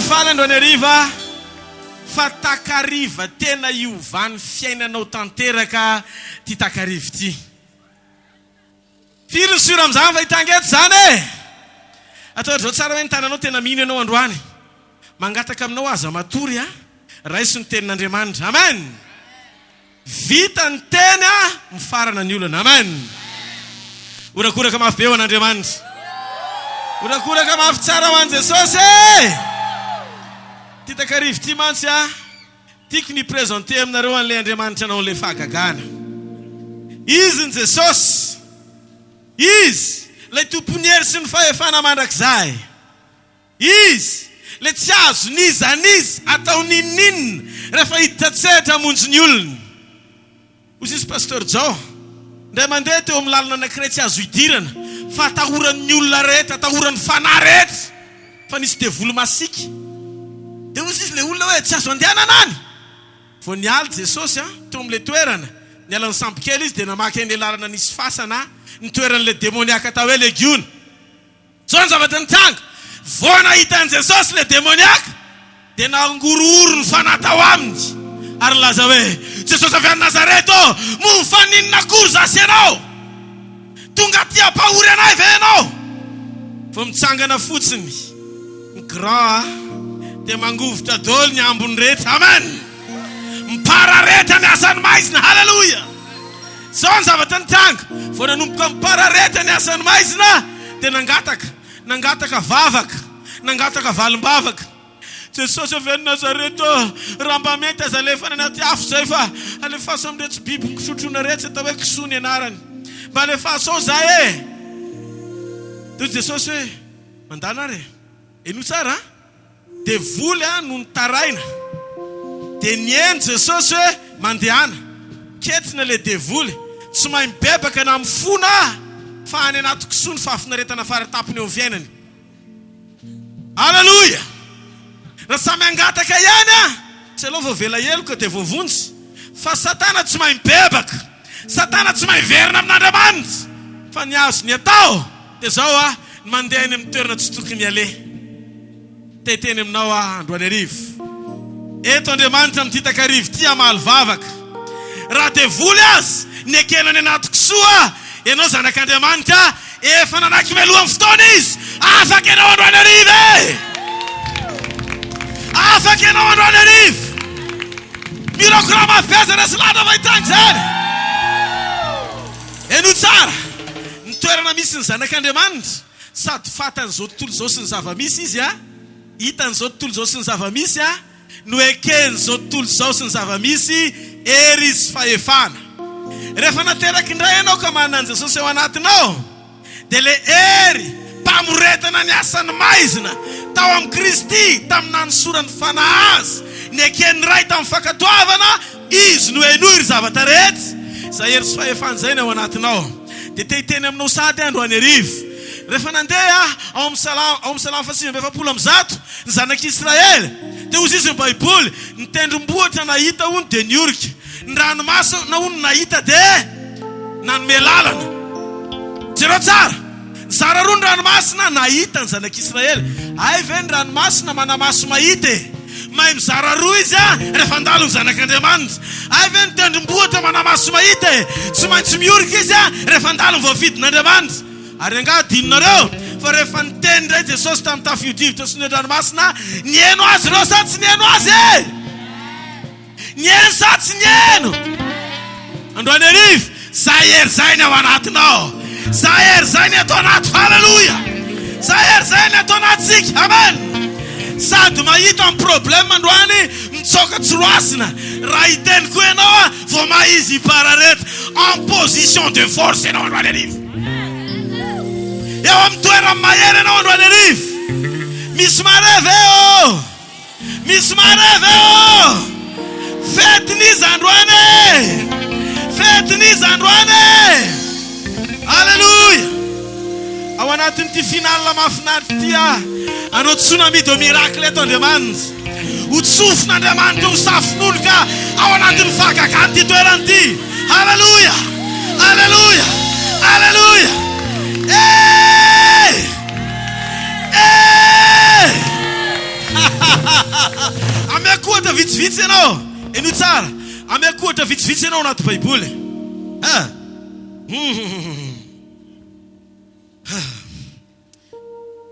fala androany ariva fa takariva tena iovany fiainanao tanteraka ty takariva ty. Firy ny sura amin'izany fa hitangeto zany e. Atao zao tsara hoe ny tananao tena mino ianao androany. Mangataka aminao aza matory a. Raiso ny tenin'Andriamanitra. Amen. Vita ny teny a mifarana ny olana. Amen. Orakoraka mafy be ho an'Andriamanitra. Orakoraka mafy tsara ho an' Jesosy e. Ty takariva ty mantsy a. Tiako ny présenter aminareo an'le Andriamanitra anao le fahagagana. Izy ny Jesosy. Izy le tompony hery sy ny fahefana mandrakizay. Izy le tsy azo niza nizy atao nininina rehefa hitatsehatra hamonjy ny olona. Hozy izy pasteur Jao ndray mandeha teo amin'ny lalana anankiray tsy azo hidirana fa atahoran'ny olona rehetra, atahoran'ny fanahy rehetra fa nisy devoly masika. Dia hozy izy le olona hoe tsy azo andehanana any. Vao nialy Jesosy teo amin'le toerana, niala ny sambo kely izy dia namaky an'le lalana nisy fasana ny toeran'le demoniaka atao hoe legiona. Zao ny zavatra nitranga. Vao nahita Jesosy le demoniaka dia nangorohoro ny fanahy tao aminy ary nilaza hoe Jesosy avy any Nazareto, mofaninona akory zasy ianao? Tonga ty ampahory anay ve ianao? Vao mitsangana fotsiny ny grand dia mangovotra daholo ny ambony rehetra. Amen. Miparareta ny asany maizina. Halleluja. Zao ny zavatra nitranga. Vao nanomboka miparareta ny asany maizina dia nangataka vavaka, nangataka valim-bavaka. Jesosy avy any Nazareto, raha mba mety aza alefana anaty afo zay fa alefaso amin'iretsy biby nikisotroana rehetra atao hoe kisoa ny anarany. Mba alefaso ao zay e. Dia Jesosy hoe mandana re. Eno tsara devoly no nitaraina. Dia nieny Jesosy hoe mandehana. Ketina le devoly tsy mahay mibebaka na mifona fa any anaty kisoa ny fahafinaretana faratapony eo fiainany. Halleluja. Raha samy angataka ihany tsy aloha vao vela heloka dia voavonjy. Fa Satana tsy mahay mibebaka, Satana tsy mahay verina amin'Andriamanitra. Fa ny azo ny atao dia zao ny mandeha any amin'ny toerana tsy tokony aleha. Teteny aminao androany arivo. Eto Andriamanitra amin'ity takariva ty hamaly vavaka. Raha devoly azy ny ekenany anaty kisoa, ianao zanak'Andriamanitra efa nanaky meloha amin'ny fotoana izy. Afaka ianao androany arivo e. Afaka ianao androany arivo. Mirakora mafezana sy lada vahitangy zany. Eno tsara ny toerana misy ny zanak'Andriamanitra sady fatan'izao tontolo izao sy ny zava-misy izy a. Hitan'izao tontolo izao sy ny zava-misy a. No eken'izao tontolo izao sy ny zava-misy ery izy fahefana. Rehefa nateraky indray ianao ka manana an' Jesosy eo anatinao dia le ery mpamoretana ny asany maizina tao amin'ny Kristy tamin'ny sorany fanahy azy ny eken'ny ray tamin'ny fankatoavana izy no enohy zavatra rehetra. Zay ery sy fahefana zay no ao anatinao. Dia te hiteny aminao sady androany arivo. Rehefa nandeha ao amin'ny salamo faha 5:100 ny zanak'Israely dia hozy izy ny Baiboly ny tendrombohitra nahita hono dia niorika, ny ranomasina hono nahita dia nanome lalana. Jereo tsara zara roa ny ranomasina nahita ny zanak'Israely. Ay ve ny ranomasina manamaso mahita e. Mahay mizara roa izy rehefa andalo ny zanak'Andriamanitra. Ay ve ny tendrombohitra manamaso mahita e. Tsy maintsy miorika izy rehefa andalo ny voafidin'Andriamanitra. Ary anga dininareo fa rehefa niteny ndray Jesosy tamin'ny tafio-drivotra sy ny ranomasina, nieno azy reo sa tsy nieno azy e? Nieno sa tsy nieno? Androany arivo, zay ery zay ny ao anatinao. Zay ery zay ny atao anato. Halleluja. Zay ery zay ny atao anatsika. Amen. Sady mahita amin'ny problème androany mitsoka tsiroasina. Raha hiteny koa ianao vao maizy hiparareta en position de force ianao androany arivo. Eo amin'ny toerana mahery ianao androany arivo. Misy mareve eo. Misy mareve eo. Fetinizy androany. Fetinizy androany. Halleluja. Ao anatin'ity finale mahafinaritra ty anao tsunami de miracle eto Andriamanitra. Ho tsofin'Andriamanitra ho safin'olika ao anatin'ny fahagagana ty toerana ty. Halleluja. Halleluja. Halleluja. Ameko ohatra vitsivitsy ianao. Eno tsara. Ameko ohatra vitsivitsy ianao anaty Baiboly.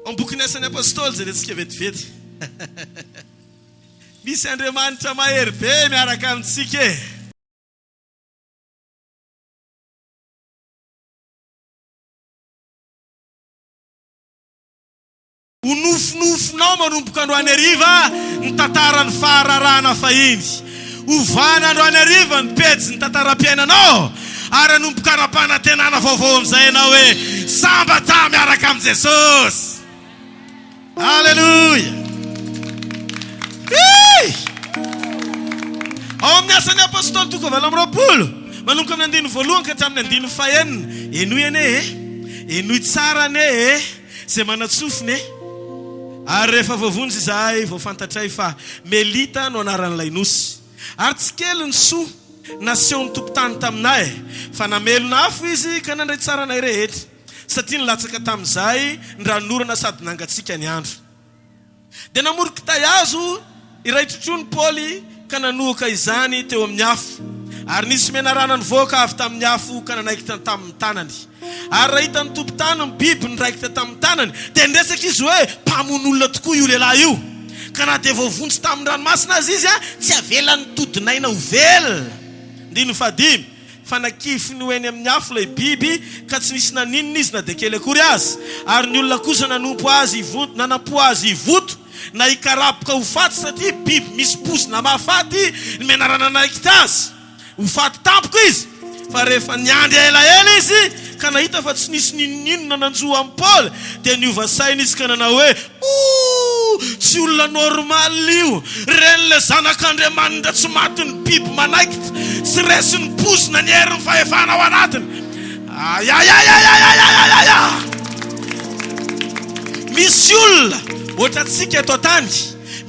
Am bokin'ny Asan'ny Apôstôly zay antsika vetivety. Misy Andriamanitra mahery be miaraka amintsika. Ho nofonofonao manomboka androany hariva ny tantaran'ny fahararahana fahiny. Ovana androany hariva ny pejy ny tantaram-piainanao. Ary hanomboka ara-panantenana vaovao amin'izay ianao hoe sambata miaraka amin'i Jesosy. Halleluja. Ao amin'ny Asan'ny Apôstôly toko 7 manomboka amin'ny 1 ka hatramin'ny 4. Enoy ane, enoy tsara ane, zay manatsofiny. Ary rehefa voavonjy izahay voafantatray fa Melita no anaran'ilay nosy. Ary tsy kely ny soa nasehon'ny tompon-tany taminay, fa namelona afo izy ka nandray tsara anay rehetra, satria nilatsaka tamin'izay ndranorana sady nangatsika ny andro. Dia namorika tayazo iraitrotrony Paoly ka nanohaka izany teo amin'ny afo. Ary nisy menarana nivoaka avy tamin'ny afo ka nanaikitra tamin'ny tanany. Ary raha hitan'ny tompon-tany ny biby niraikitra tamin'ny tanany, dia niresaka izy hoe mpamon'olona tokoa io lehilahy io. Ka na dia voavonjy tamin'ny ranomasina azy izy tsy avelany todinaina ho velona. 15 fa nakifiny ho eny amin'ny afo ilay biby ka tsy nisy naninona izy na dia kely akory azy. Ary ny olona kosa nanampo azy ivoto na ikarapoka ho faty, satria biby misy posina mahafaty ny menarana naikitra azy. Ho faty tampoko izy. Fa rehefa niandry elaela izy ka nahita fa tsy nisy ninona nanjoa amin'ny Paoly, dia niova saina izy ka nanao hoe tsy olona normal io. Reny le zanak'Andriamanitra tsy maty ny biby manaikitra, tsy resy ny posina ny herin'ny fahefana ao anatiny. Misy olona ohatra antsika eto tany,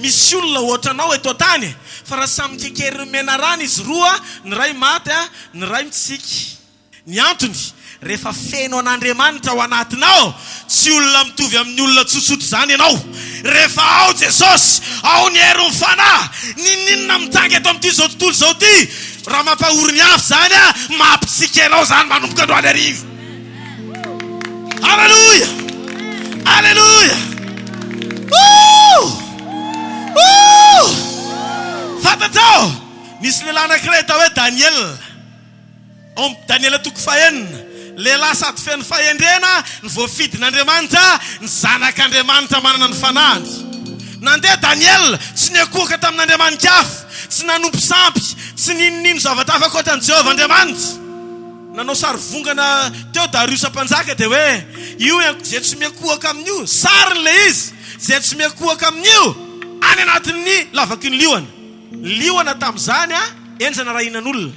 misy olona ohatra anao eto tany, fa raha samy kekery menarana izy roa, ny ray maty ny ray mitsiky. Ny antony rehefa feno an'Andriamanitra ao anatinao, tsy olona mitovy amin'ny olona tsotsotra zany ianao. Rehefa ao Jesosy, ao ny herin'ny fanahy, ninona mitanga eto amin'ity zao tontolo zao ty, raha mampahory ny afo zany mampitsika anao zany manomboka androany hariva. Halleluja. Halleluja. Fantatao, nisy lehilahy anankiray atao hoe Daniel. Daniel toko 9. Lehilahy sady feno fahendrena, ny voafidin'Andriamanitra, ny zanak'Andriamanitra manana ny fanahiny. Nandeha Daniel tsy niakohaka tamin'Andriamanitra hafa, tsy nanompo sampy, tsy ninonino zavatra hafa ankoatran'i Jehovah Andriamanitra. Nanao sary vongana teo Darius mpanjaka dia hoe io zay tsy miakohaka amin'io, sariny le izy, zay tsy miakohaka amin'io any anatin'ny lavaky ny liona. Liona tamin'izany enjana rahinan'olona.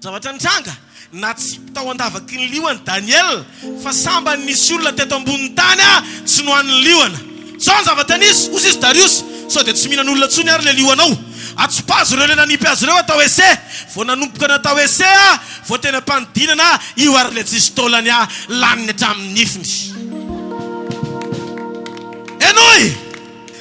Zavatra nitranga na tsy tao andavaky ny liona Daniel, fa samba nisy olona teto ambony tany tsy nohan'ny liona. Sao ny zavatra nisy, hozy izy Darius, sao dia tsy mihinan'olona tsony ary le lionao. Atsopazo ireo le nanipy azy ireo atao ese. Vao nanomboka natao ese vao tena mpanodinana io ary le tsisy taolany laniny hatramin'ny nifiny. Enoy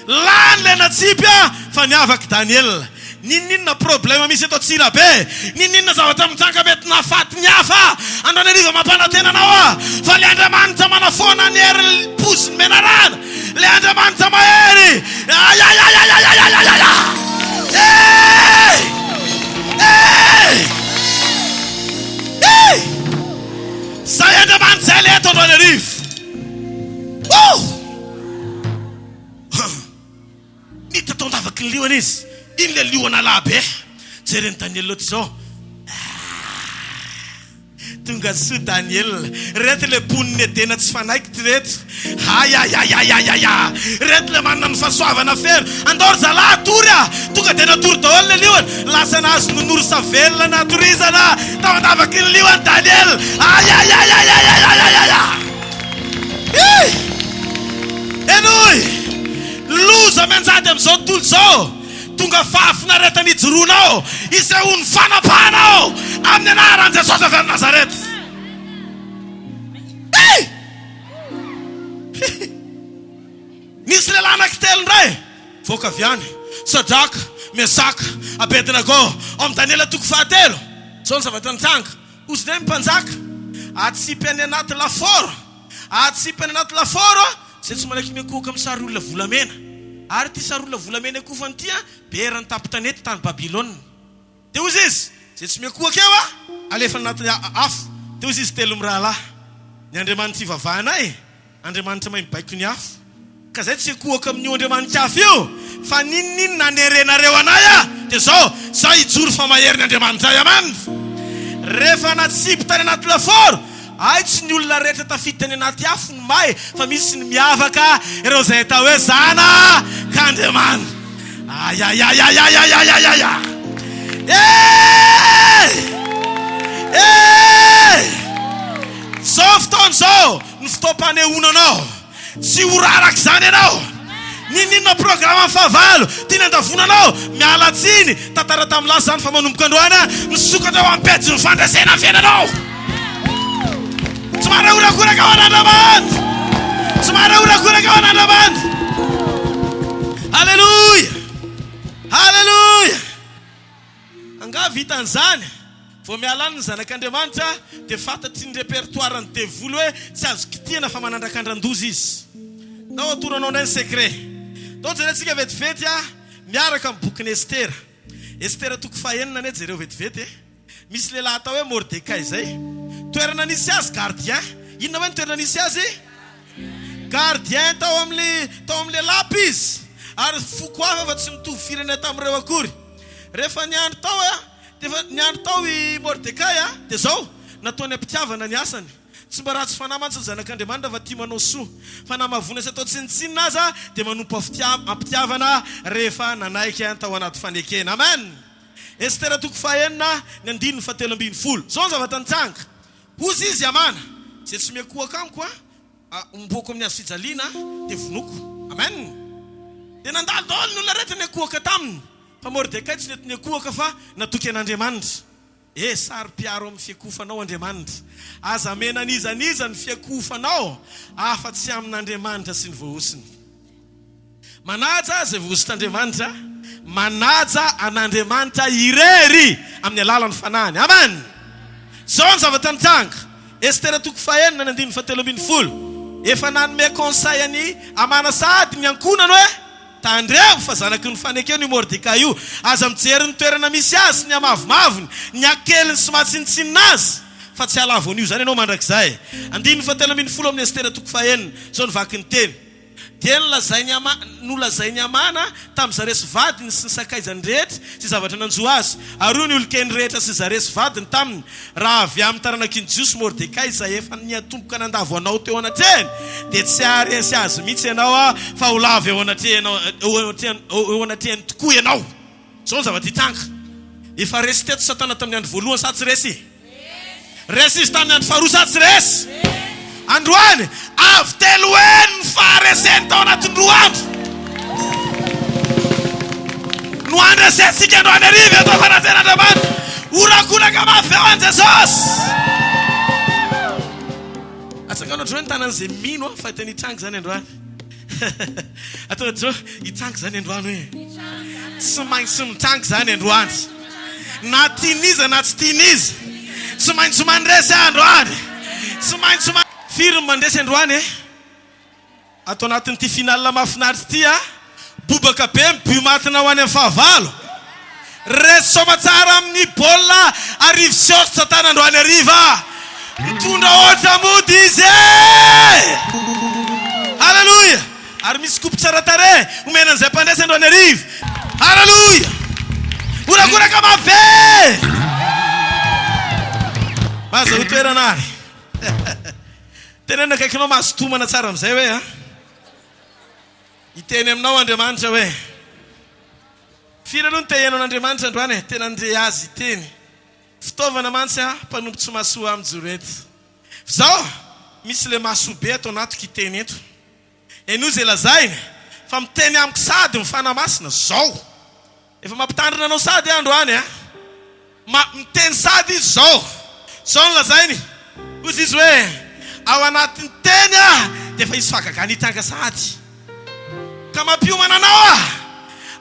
lany le natsipy fa niavaky Daniel. Ninona problema misy eto Tsirabe, ninona zavatra mitanga mety nafaty ny hafa androany hariva mampanantenanao fa le Andriamanitra manafona ny hery posiny menarana, le Andriamanitra mahery. Zay Andriamanitra zay le eto androany hariva. Nita tao andavaky ny liona izy. Iny le liona labe. Jereny Daniel loatra zao. Tonga soa Daniel. Reto le poniny edena tsy fanaikitra reto. Reto le manana ny fahasoavana fery. Andoro zalahy atory tonga dia natory daholo le liona. Lasa nazy nonoro savelona natorizana tao andavaky ny liona Daniel. Enoy loza menjady amin'izao tontolo zao. Tonga fahafinaretana ijoroanao, isehoany fanapahanao amin'ny anaran'i Jesosy avy Nazareta. Nisy lehilahy anankitelo indray voaka avy any Sadraka, Mesaka, Abednego amin'ny Daniela toko fahatelo. Zao ny zavatra nitranga. Ozy dray mpanjaka atsipany anaty laforo. Atsipany anaty laforo zay tsy malaky miakoka amin'ny sary olona volamena. Ary ty sary olona volamena akofany ty berany tapitanety tany Babilôna. De ozy izy zay tsy miakoka eo alefa anaty afo. De ozy izy telo mirahalahy. Ny Andriamanitra ivavahanay, Andriamanitra mahay mibaiko ny afo. Ka zay tsy akoaka amin'io Andriamanitra afo io. Fa ninnin nanerenareo anay de zao ijoro famahery ny Andriamanitra. Amen. Rehefa natsipy tany anaty laforo, ay tsy ny olona rehetra tafity tany anaty afo ny may, fa misy ny miavaka ireo zay atao hoe zana k'Andriamanitra. Zao fotoana zao ny fotoam-panehoananao. Tsy horaraka zany ianao. Ninninona programa fahavalo tiana andavonanao, miala tsiny tantara tamin'ny lasa zany fa manomboka androana misokatra ao amin'ny pejy ny fandraisana amin'ny fiainanao. Somary horakoraka ao an'Andriamanitra. Somary horakoraka ao an'Andriamanitra. Halleluja. Halleluja. Anga vitan'izany vao miala ny zanak'Andriamanitra dia fantatry ny repertoire ny devolo hoe tsy azo kitihana fa manandraka andran-doza izy. Nao atoranao ndray ny secret. Tao jerentsika vetivety miaraka amin'ny boky ny Estera. Estera toko fahaenina ane jereo vetivety. Misy lehilahy atao hoe Mordecai zay. Toerana nisy azy gardien. Inona hoe ny toerana nisy azy? Gardien tao amin'le lapy izy. Ary foko hafa fa tsy mitovy firenena tamin'ireo akory. Rehefa niandro tao i Mordecai dia zao nataony ampitiavana ny asany. Tsy mba ratsy fanahy mantsy ny zanak'Andriamanitra fa tia manao soa. Fa namavona sy atao tsinitsinina aza dia manompo ampitiavana rehefa nanaiky tao anaty fanekena. Amen. Estera toko fahaenina ny 9:17. Zao ny zavatra nitranga. Ozy izy amana zay tsy miakoaka amiko miboako amin'ny azo fijaliana dia vonoko. Amen. Dia nandalo daholo ny olona rehetra niakoaka taminy. Fa Mordecai tsy nety niakoaka fa natoky an'Andriamanitra. Sary piaro amin'ny fiakofanao Andriamanitra. Aza mena niza ny fiakofanao afa tsy amin'Andriamanitra sy ny vohosiny. Manaja zay vohosit'Andriamanitra, manaja an'Andriamanitra irery amin'ny alalan'ny fanahiny. Amen. Zao ny zavatra nitranga. Estera toko fahaenina ny 9:17. Efa nanome conseil any amana sady ny ankonany hoe tandreo fa zanaky ny fanekeny Mordecai io. Aza mijery ny toerana misy azy ny amavomavony, ny akeliny sy matsinitsinina azy. Fa tsy alavon'io zany ianao mandrakizay. 9:17 amin'ny Estera toko fahaenina. Zao ny vaky ny teny. Dia nolazainy amana tamin'ny zaresy vadiny sy ny sakaizany rehetra sy zavatra nanjo azy. Ary ny olokeny rehetra sy zaresy vadiny taminy. Raha avy amin'ny taranaky ny Jiosy Mordecai izay efa niatomboka nandavo anao teo anatrehany, dia tsy haharesy azy mihitsy ianao fa ho lava eo anatrehany tokoa ianao. Zao ny zavatra hitranga. Efa resy teto Satana tamin'ny andro voalohany sa tsy resy? Resy izy tamin'ny andro faharoa sa tsy resy? Androany avy telo ny fahareseny tao anatin'ny roa andro. No andresentsika androany ariva atao fanaten'Andriamanitra. Horakoraka mafy eo an' Jesosy. Atsakana ohatr'izao ny tanan'izay mino fa hitany hitranga zany androany. Atao ohatr'izao hitranga zany androany hoe tsy maintsy mitranga zany androany. Na tianiza na tsy tianiza tsy maintsy mandresy androany. Tsy maintsy firy mandresy androany atao anatin'ity finale mahafinaritra ty bobaka be mibimatina ho any amin'ny fahavalo. Resy soma tsara amin'ny baolina arivo sy ôtra Satana androany ariva. Mitondra ohatra mody izy. Halleluja. Ary misy kopy tsara tare omena an'izay mpandresy androany ariva. Halleluja. Horakoraka mabe. Maza ho toerana ary. Tenena kaikinao mahazotomana tsara amin'izay hoe hiteny aminao Andriamanitra hoe firy aloha ny tehenao an'Andriamanitra androany tena andre azy hiteny. Fitaovana mantsy mpanompo tsy mahasoa amin'ny joro eto. Zao misy le mahasoa be atao anatoko hiteny eto. Eno zay lazainy fa miteny amiko sady mifana masina zao. Efa mampitandrina anao sady androany miteny sady izy zao. Zao ny lazainy. Ozy izy hoe ao anatin'ny teny dia efa izy fakagany hitanga sady. Ka mampiomana anao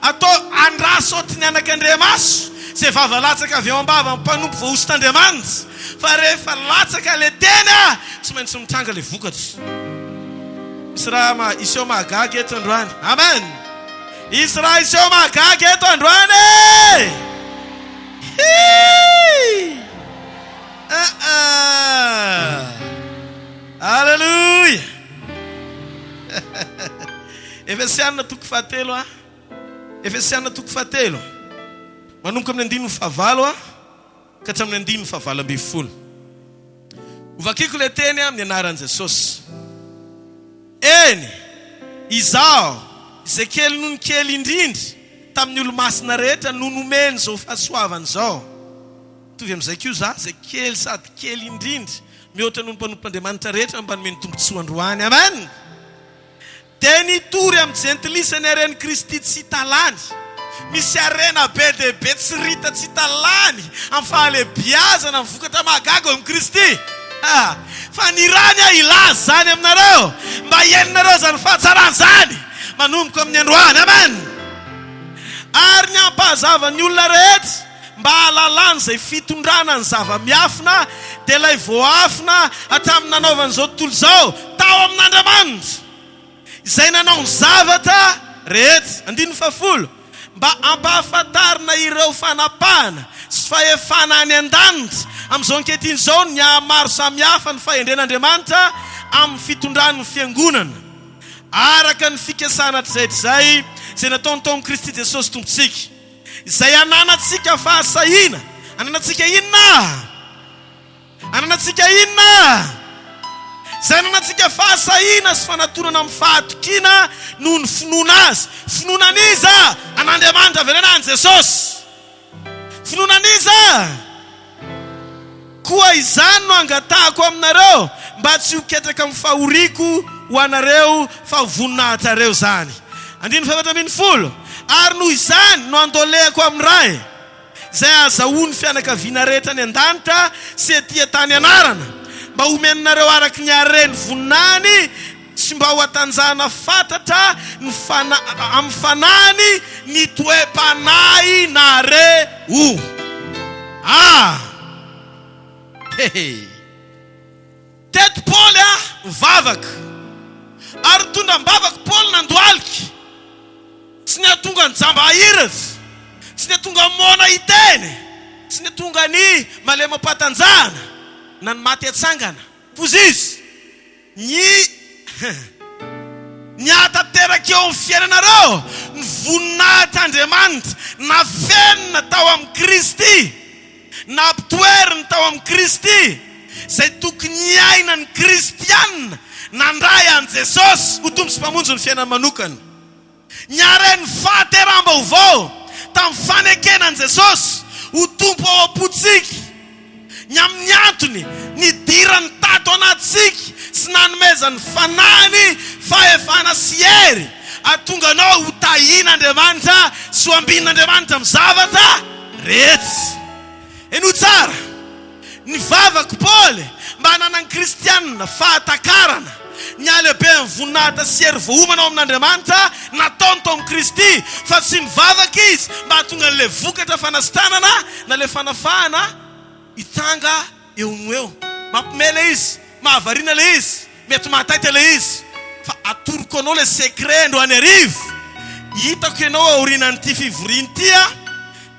atao andrasotiny anak'Andriamaso zay vavalatsaka avy eo ambava mpanompo voaosy t'Andriamanitra fa rehefa latsaka le teny tsy maintsy mitranga le vokatra. Misy raha iseho mahagaga eto androany. Amen. Isy raha iseho mahagaga eto androany. Aleluia. Efesiana toko fahatelo Efesiana toko fahatelo manomboka amin'ny 9:9 ka hatramin'ny 9:9. Ovakiko le teny amin'ny anaran'i Jesosy. Eny izaho izay kely noho ny kely indrindra tamin'ny olo-masina rehetra no nomeny zao fahasoavana zao. Tovy amin'izay koa za izay kely sady kely indrindra mihoatra noho ny mpanompon'Andriamanitra rehetra mba nomeny tombontsoa androany. Amen. Dia nitory amin'ny jentilisa ny aren'i Kristy tsy hitalany. Misy arena be dia be tsy rita tsy hitalany amin'ny fahalebiazana amin'ny vokatra mahagaga eo amin'ny Kristy. Fa ny rany ilaza zany aminareo mba henonareo zany fahatsarany zany manomboka amin'ny androany. Amen. Ary ny ampahazava ny olona rehetra mba halalany izay fitondrana ny zava-miafina dia ilay voafina hatramin'ny nanaovana izao tontolo izao tao amin'Andriamanitra izay nanao ny zavatra rehetra. 10 mba ampahafantarina ireo fanapahana sy fahefana any an-danitra amin'izao ankehitriny izao ny maro samihafa ny fahendren'Andriamanitra amin'ny fitondran'ny fiangonana araka ny fikasana hatr'izay izay nataony tao amin'ny Kristy Jesosy tompontsika, izay ananatsika fahasahina. Ananatsika inona? Ananatsika inona? Izay ananatsika fahasahina sy fanatonana amin'ny fahatokiana noho ny finoana azy. Finoananiza an'Andriamanitra avy ananan'i Jesosy. Finoananiza koa izany no angatahako aminareo mba tsy ho ketraka amin'ny fahoriako ho anareo fa voninahitra zany. 10 ary noho izany no andolehako amin'ny ray izay azahoany fianakaviana rehetra ny an-danitra sy etỳ tany anarana mba homenareo araky ny hareny voninahiny sy mba ho atanjahana fantatra amin'ny fanahiny ny toe-panahy nareo. Teto Paoly mivavaka ary tondra mibavaka Paoly nandoaliky. Tsy ny atonga ny jamba ahirazy, tsy ny atonga mona iteny, tsy ny atonga ny malema patanjana na ny maty atsangana. Fozzy ny atateraka eo amin'ny fiainanareo ny voninahitran'Andriamanitra na fenina tao amin'ny Kristy, na pitoeriny tao amin'ny Kristy izay tokony aina ny kristianina nandray an' Jesosy ho tompo sy mpamonjy ny fiainany manokana. Ny hareny fahateram-baovao tamin'ny fanekenan'i Jesosy ho tompo ao am-potsika. Ny amin'ny antony ny dirany tato anatsika sy nanomezany fanahiny fahefana sy hery atonganao ho tahin'Andriamanitra sy ho ambin'Andriamanitra amin'ny zavatra rehetra. Eno tsara ny vavaka Paoly mba hanana ny kristianina fahatakarana ny alehibe ny voninahitra sy hery voaomana ao amin'Andriamanitra nataony tao amin'ny Kristy, fa tsy mivavaka izy mba hatonga n'le vokatra fanasitranana na le fanafahana hitanga eo no eo. Mampimela izy, mahavariana le izy, mety mahataita le izy. Fa atoroko anao le secret androany arivo. Hitako ianao aorinan'ity fivorian'ity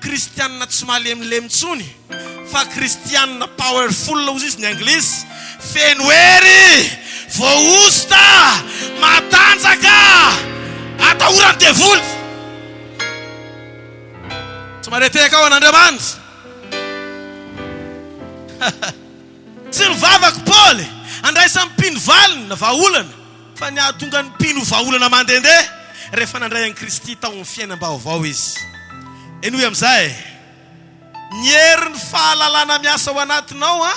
kristianina tsy malemilemy tsony fa kristianina powerful ozy izy ny anglisy. Feno hery, voaosta, matanjaka, atahorany devoly. Tsy mareteka ao an'Andriamanitra. Tsy nivavaka Paoly andraisa mpino valiny na vahaolana fa ny ahatonga ny mpino vahaolana mandendeha rehefa nandray an'i Kristy tao amin'ny fiainam-baovao izy. Eno amin'izay ny herin'ny fahalalana miasa ao anatinao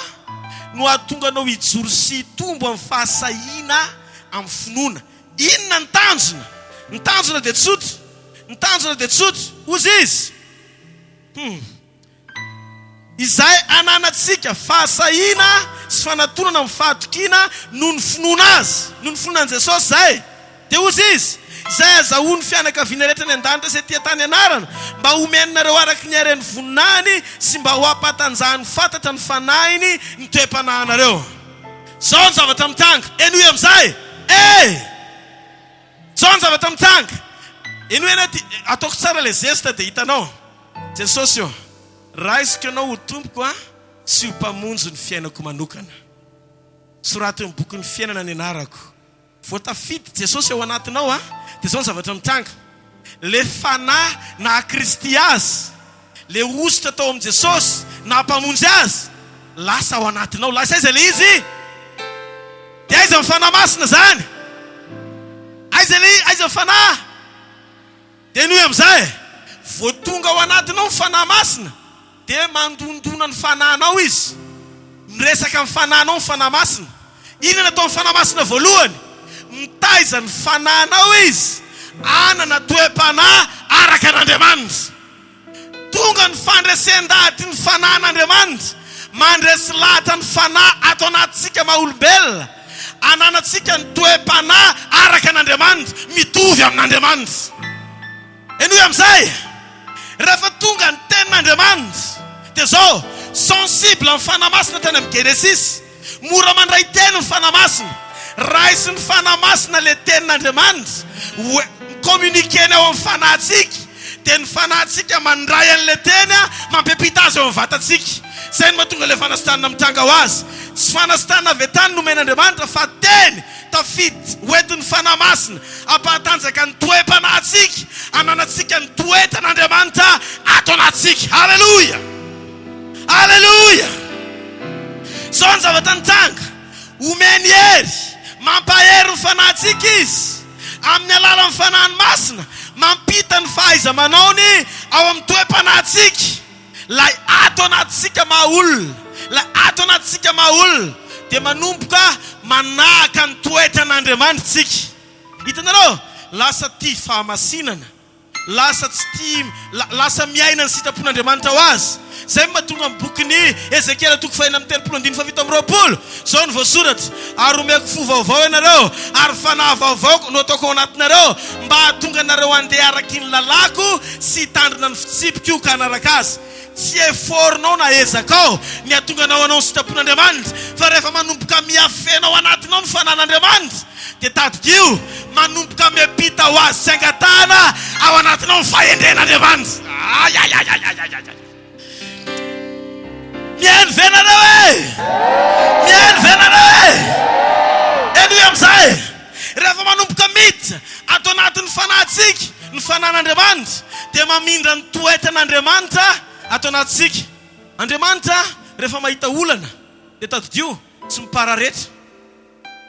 no ahatonganao hijoro sy hitombo amin'ny fahasahina amin'ny finoana. Inona ny tanjona? Ny tanjona dia tsotra. Ny tanjona dia tsotra. Ozy izy izay ananatsika fahasahina sy fanatonana amin'ny fahatokiana noho ny finoana azy, noho ny finoanan'i Jesosy zay. Dia ozy izy zay zaho ny fianakaviana rehetra ny an-danitra izay tia tany ianarana mba homenareo araky ny hareny voninany sy mba ho ampatanjahany fantatra ny fanahiny ny toe-panahinareo. Zao ny zavatra mitanga. Eno hoe amin'izay zao ny zavatra mitanga. Eno hoe ataoko tsara le zesta dia hitanao Jesosy io raha isika anao ho tompoko sy ho mpamonjy ny fiainako manokana. Sorato ny boky ny fiainana ny anarako. Voatafity Jesosy ao anatinao dia zao ny zavatra mitanga. Le fanahy na Kristy azy, le ositra tao amin'ny Jesosy na mpamonjy azy lasa ao anatinao. Lasa aiza le izy? Dia aiza ny fanahy masina zany? Aiza ny fanahy? Dia noho amin'izay vao tonga ao anatinao ny fanahy masina dia mandondona ny fanahinao izy. Miresaka amin'ny fanahinao ny fanahy masina. Inona natao ny fanahy masina voalohany? Mitaiza ny fanahinao izy anana toe-panahy araka an'Andriamanitra. Tonga ny fandresen-daty ny fanahin'Andriamanitra mandresy lahatra ny fanahy ato anatintsika maha-olombelona, ananatsika ny toe-panahy araka an'Andriamanitra mitovy amin'Andriamanitra. Eno amin'izay rehefa tonga ny tenin'Andriamanitra dia zao sensible amin'ny fanahy masina tany amin'ny Genesis. Mora mandray teny ny fanahy masina. Raisy ny fanahy masina le tenin'Andriamanitra communiqueny ao amin'ny fanahintsika dia ny fanahintsika mandray an'le teny mampipita azy ao amin'ny vatantsika. Zay ny mahatonga le fanasitanana mitanga ho azy. Tsy fanasitanana avy tany nomen'Andriamanitra fa teny tafity hoentin'ny fanahy masina ampahatanjaka ny toe-panahintsika ananatsika ny toetan'Andriamanitra ato anatsika. Halleluja, halleluja. Zao ny zavatra mitanga. Omeny hery mampahery ny fanahintsika izy amin'ny alalan'ny fanahiny masina mampita ny fahaiza-manaony ao amin'ny toe-panahintsika. Lay ato anatsika maha-olona, lay ato anatsika maha-olona dia manomboka manahaka ny toetran'Andriamanitra tsika. Hitanareo lasa tia fahamasinana, lasa miaina ny sitrapon'Andriamanitra ho azy. Zay mahatonga amin'ny bokin'ny Ezekiela toko 4:7-20. Zao ny voasoratra: ary omeko fo vaovao ianareo ary fanahy vaovao no ataoko ao anatinareo mba hahatonga anareo handeha araky ny lalako sy tandrina ny fitsipiko ka hanaraka azy. Tsy eforinao na ezakao ny hahatonga anao ny sitrapon'Andriamanitra, fa rehefa manomboka miafenao anatinao ny fanahin'Andriamanitra dia tadidio manomboka miampita ho azy sy angatahana ao anatinao ny fahendren'Andriamanitra. Mihaino venareo mihaino venareo eno amin'izay rehefa manomboka miditra ato anatin'ny fanahintsika ny fanahin'Andriamanitra dia mamindra ny toetan'Andriamanitra ato anatintsika. Andriamanitra rehefa mahita olana dia tadidio tsy mipararetra.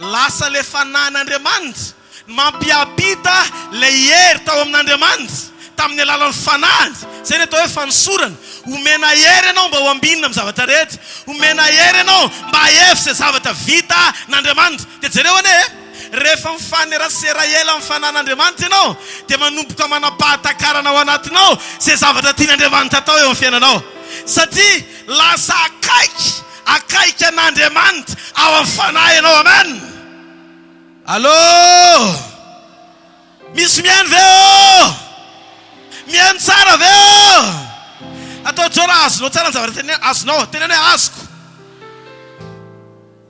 Lasa le fanahin'Andriamanitra mampiapita le hery tao amin'Andriamanitra tamin'ny alalan'ny fanahiny. Zay ny atao hoe fanosorana. Omena hery ianao mba ho ambinina amin'ny zavatra rehetra. Omena hery ianao mba hahefa izay zavatra vita n'Andriamanitra. Dia jereo anie rehefa mifanerasera ela amin'ny fanahin'Andriamanitra ianao dia manomboka manapahatakarana ao anatinao izay zavatra tian'Andriamanitra atao eo amin'ny fiainanao. Satria lasa akaiky an'Andriamanitra ao amin'ny fanahy ianao. Amen. Allô, misy mihaino ve o? Mihaino tsara ve o? Atao tsara azonao tsara ny zavatra teny azonao, teny hoe azoko.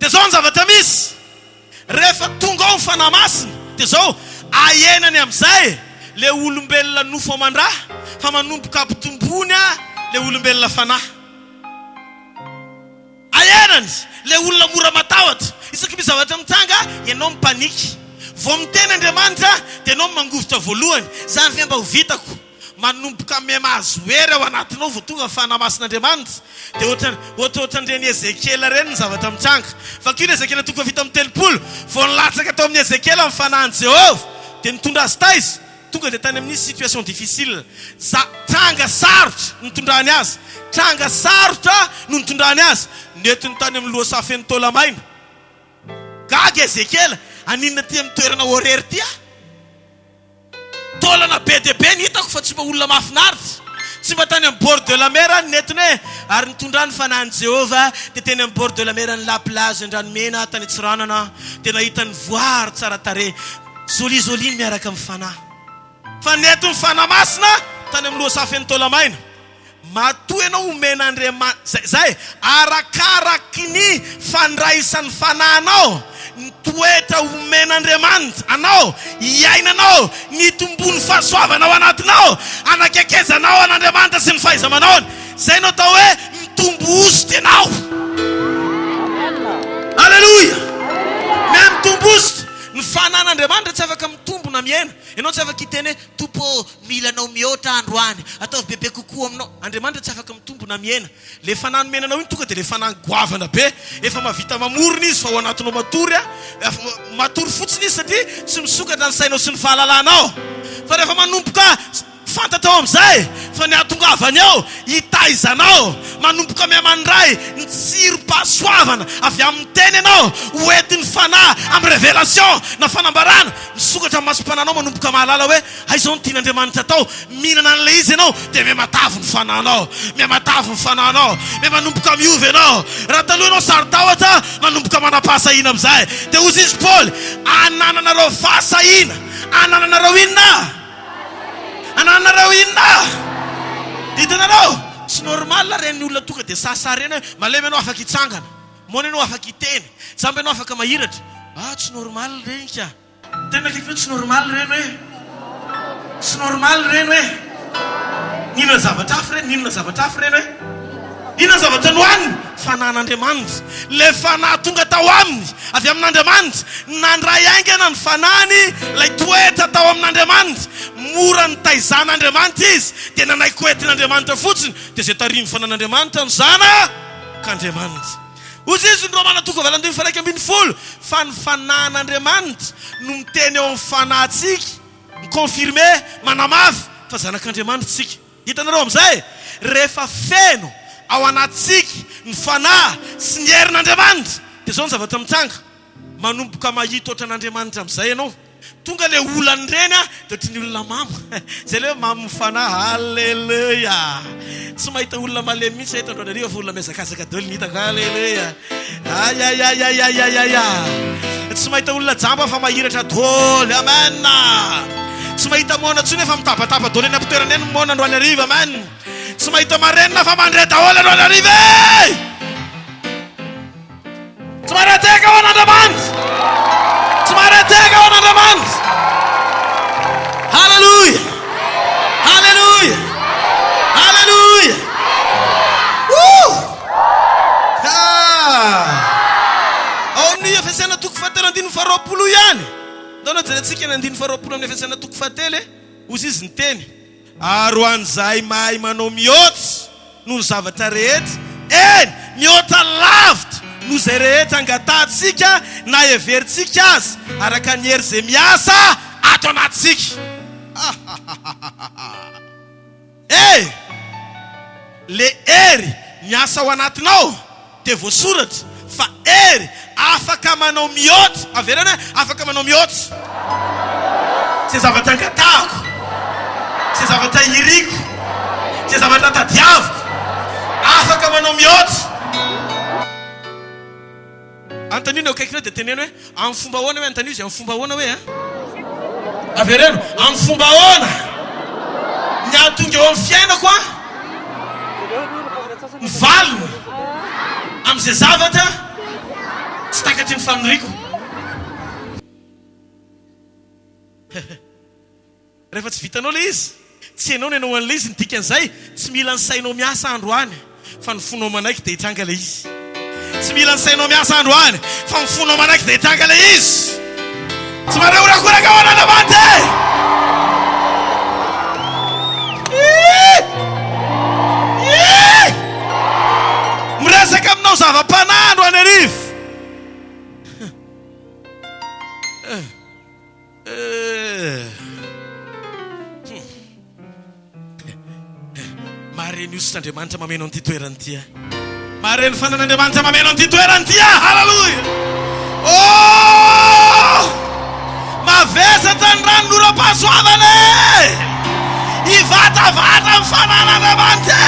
Dia zao ny zavatra misy rehefa tonga ao ny fanahy masina dia zao ahenany amin'izay le olombelona nofo aman-draha fa manomboka ampitombony le olombelona fanahy. Ahenany le olona mora matahotra. Isaky misy zavatra mitanga ianao mipaniky. Vao miteny Andriamanitra dia ianao mangovotra voalohany. Zany ve mba ho vitako? Manomboka memahazo hery ao anatinao vao tonga fanahy masin'Andriamanitra dia ohatrany Ezekiela reny ny zavatra mitanga. Fakio ny Ezekiela toko vita amin'ny 30 vao nilatsaka tao amin'ny Ezekiela amin'ny fanahin'i Jehovah dia nitondra azy taiza tonga dia tany amin'ny situation difficile. Tranga sarotra nitondrany azy, tranga sarotra no nitondrany azy. Netiny tany amin'ny loha-safen'ny Tolamaina. Gaga Ezekiela, aninona ty amin'ny toerana horery ty tolana be dia be ny hitako fa tsy mba olona mahafinaritra. Tsy mba tany amin'ny bord de la mer netiny hoe ary nitondrany fanahin'i Jehovah dia teny amin'ny bord de la mer ny la plage andranomena tany Tsiranana dia nahita ny voary tsara tare. Zolizoliny miaraka mifanahy. Fa neto mifanahy masina tany amin'ny loha safy ny tolamaina. Matoa ianao omena Andriamanitra zay arakaraky ny fandraisan'ny fanahinao, ny toetra omena Andriamanitra anao, iainanao, ny tombony fahasoavana ao anatinao, anakekezanao an'Andriamanitra sy ny fahaiza-manaony. Zay no atao hoe mitombo osto ianao. Alleluia. Mitombo osto. Ny fanan'Andriamanitra tsy afaka mitombo na miaina. Ianao tsy afaka hiteny hoe tompo mila anao mihoatra androany, ataovy bebe kokoa aminao. Andriamanitra tsy afaka mitombo na miaina. Le fanany menanao iny tonga dia le fanany goavana be. Efa mavita mamorona izy fa ao anatinao matory, matory fotsiny izy satria tsy misokatra ny sainao sy ny fahalalanao. Fa rehefa manomboka fantatao amin'izay fa ny atongavany ao hitaizanao, manomboka mihamandray ny tsirom-pahasoavana avy amin'ny teny ianao, hoentin'ny fanahy amin'ny révélation na fanambarana, misokatra amin'ny masom-pananao, manomboka mahalala hoe izao ny tian'Andriamanitra atao. Mihinana an'ilay izy ianao dia mihamatavy ny fanahinao, mihamatavy ny fanahinao, manomboka miova ianao. Raha taloha ianao saron-tahotra, manomboka manam-pahasahiana amin'izay. Dia hozy izy Paoly, anananareo fahasahiana, anananareo inona? Ananareo inona? Ditanareo, tsy normal reny olona tonga dia sasa reny hoe malemy ianao afaka hitsangana, mona ianao afaka hiteny, samby ianao afaka mahiratra. Tsy normal reny ka. Tena kaiky hoe tsy normal reny hoe. Tsy normal reny hoe. Ninona zavatra hafa reny, ninona zavatra hafa reny hoe. Inona zavatra nohaniny? Fanan'Andriamanitra. Le fanahy tonga tao aminy avy amin'Andriamanitra, nandray aingana ny fanahiny, lay toetra tao amin'Andriamanitra. Mora ny taizan'Andriamanitra izy, dia nanaiky hoentin'Andriamanitra fotsiny, dia zay tariny fanan'Andriamanitra ny zanak'Andriamanitra. Hozy izy ny Romana 2:1-20 fa ny fanan'Andriamanitra no miteny eo amin'ny fanahintsika, mikonfirme, manamafy fa zanak'Andriamanitra tsika. Hitanareo amin'izay, rehefa feno ao anatsika ny fanahy sy ny herin'Andriamanitra, dia zao ny zavatra mitsanga, manomboka mahita ohatran'Andriamanitra amin'izay ianao. Tonga le olany reny dia ohatry ny olona mamo. Zay le hoe mamo mifanahy. Halleluja. Tsy mahita olona malemy mihitsy eto Androanariva fa olona miazakazaka daholo ny hitako. Halleluja. Ayayayayayaya. Tsy mahita olona jamba fa mahiratra daholo. Amen. Tsy mahita mona tsony efa mitabataba daholo eny am-pitoerana eny mona Androanariva. Amen. Tsy mahita marenina fa mandray daholo Androanariva. Tsy marateka ho an'Andriamanitra. Tsy marateka ho an'Andriamanitra. Halleluja. Halleluja. Halleluja. Ao ny Efesiana 2:20 ihany. Ndao jerentsika ny 2:20 amin'ny Efesiana 2:7, hozy izy ny teny. Ary ho an'izay mahay manao mihoatra noho ny zavatra rehetra, eny mihoatra lavitra noho izay rehetra angatantsika na heverintsika azy, araka ny hery izay miasa ato anatsika. Le hery miasa ao anatinao dia voasoratra fa hery afaka manao mihoatra. Averana afaka manao mihoatra. Zay zavatra angatahako, zay zavatra iriko, zay zavatra tadiaviko, afaka manao mihoatra. Antanina akaikina dia teneno hoe amin'ny fomba ahoana hoe antanio izy, amin'ny fomba ahoana hoe avereno, amin'ny fomba ahoana ny ahatonga eo amin'ny fiainako mivalona amin'izay zavatra tsy takatry ny faminiriko. Rehefa tsy vitanao le izy, tsy hainao ny anao an'le izy, ny dikan'izay tsy mila ny sainao miasa androany fa ny fonao manaiky dia hitranga le izy. Tsy mila ny sainao miasa androany fa ny fonao manaiky dia hitranga le izy. Tsy mareorakoraka ao an'Andriamanitra. Miresaka aminao zava-panahy Androanarivo. Mareny iosotr'Andriamanitra mamenao an'ity toerany ity. Mareny fanan'Andriamanitra mamenao an'ity toerany ity. Halleluja. Mavesatra ny rano noram-pahasoavana, hivatavata ny fanan'Andriamanitra.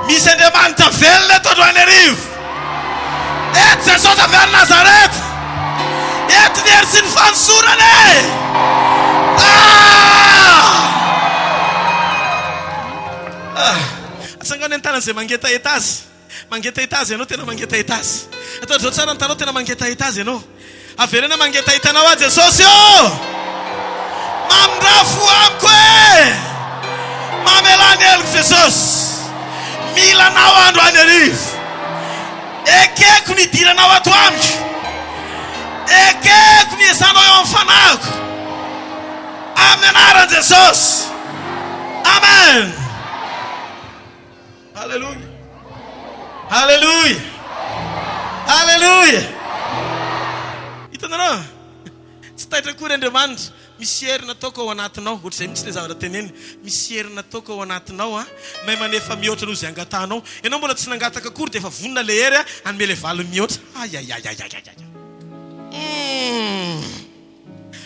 Misy Andriamanitra velona eto Andohanarivo. Eto Jesosy avy any Nazareta. Eto ny hery sy ny fanosorana. Atsangany an-tanany izay mangeta etazy. Mangeta etazy ianao, tena mangeta etazy. Atao zao tsara ny tanao, tena mangeta etazy ianao. Averena mangeta hitanao azy Jesosy io. Mamindrafo amiko e. Mamelany heliko Jesosy. Milanao Andohanarivo. Ekeko ny idiranao ato amiko. Ekeko ny ezanao eo amin'ny fanahiko. Amin'ny anaran'i Jesosy. Amen. Hallelujah. Hallelujah. Hallelujah. Hitanareo? Tsy taitra akory Andriamanitra. Misy hery nataoko ao anatinao. Ohatr'izay mitsy le zavatra teneny. Misy hery nataoko ao anatinao mahay manefa mihoatra noho izay angatanao. Ianao mbola tsy nangataka akory dia efa vonona le hery hanome le valiny mihoatra.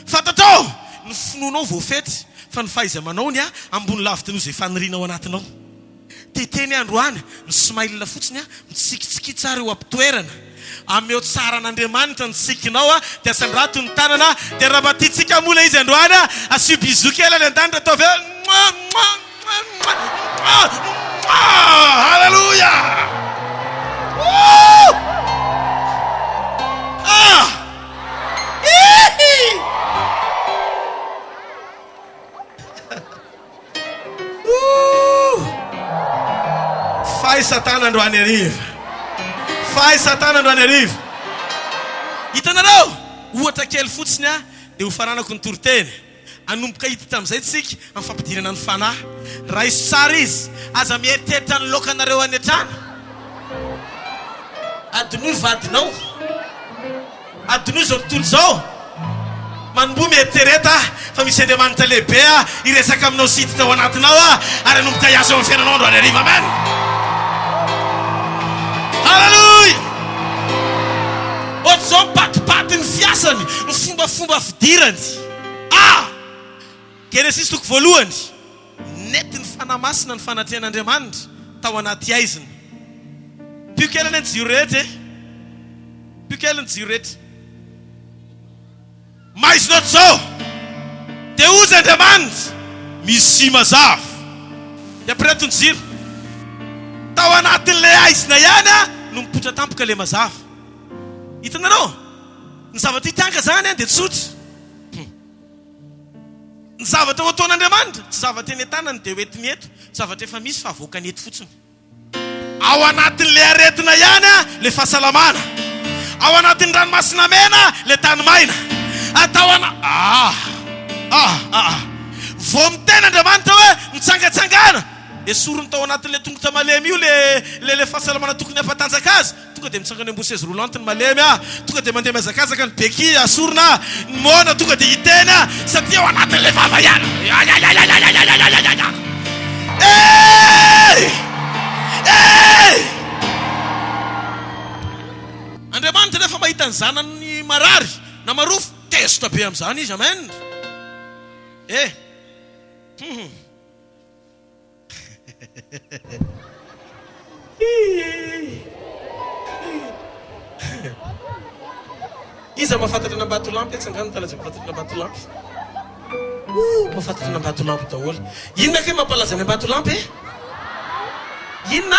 Fantatrao ny finoanao voafety fa ny fahaiza-manaony ambony lavitra noho izay faniriana ao anatinao. Teteny androany ny smailina fotsiny mitsikitsiki tsara eo ampitoerana. Ameo tsara n'Andriamanitra ny sikinao dia asandrato ny tanana dia raha matitsika mola izy androany asio bizo kely any an-danitra atao ve. Halleluja. Faz Satana Andohanarivo. Faz Satana Andohanarivo. Hitanareo? Ohatra kely fotsiny dia ho faranako ny toroteny. Anomboka hita tamin'izay tsika amin'ny fampidirana ny fanahy. Raha iso tsara izy, aza mieritreritra ny lokanareo any an-trano. Adinoy vadinao. Adinoy izao tontolo izao. Manombo mieritrereta fa misy Andriamanitra lehibe iresaka aminao sy hita tao anatinao ary anomboka hiasa amin'ny fiainanao Andohanarivo. Amen. Hallelujah. Ohatr'izao mipatipaty ny fiasany, ny fombafomba fidirany. Genesis toko voalohany. Nety ny fanahy masina ny fanatrehan'Andriamanitra tao anaty aiziny. Pikelany ny jiro rehetra. Pikelany jiro rehetra. Mas not zao. Deus Andriamanitra misy mazava. Dia preto ny jiro. Tao anatin'ilay aizina ihany no mipotra tampoka le mazava. Hitanareo? Ny zavatra hitanga zany dia tsotra. Ny zavatra ataon'Andriamanitra tsy zavatra eny an-tanany dia hoentiny eto. Zavatra efa misy fa avoakany eto fotsiny. Ao anatin'ilay aretina ihany le fahasalamana. Ao anatin'ny ranomasina mena le tany maina. Atao vao miteny Andriamanitra hoe mitsangatsangana. Esorony tao anatin'le tongotra malemy io le fahasalamana tokony hampatanjaka azy. Tonga dia mitsangana ambony chaise roulante ny malemy tonga dia mandeha mihazakazaka ny beky asorona ny mona tonga dia hiteny satria ao anatin'le vava ihany. Andriamanitra rehefa mahita ny zanany marary na marofo tesotra be amin'izany izy. Amen. Iza mahafantatra ny ambatolampy tsangany talaza mahafantatra ny ambatolampy. Mahafantatra ny ambatolampy daholo. Inona ke mampalaza ny ambatolampy? Inona?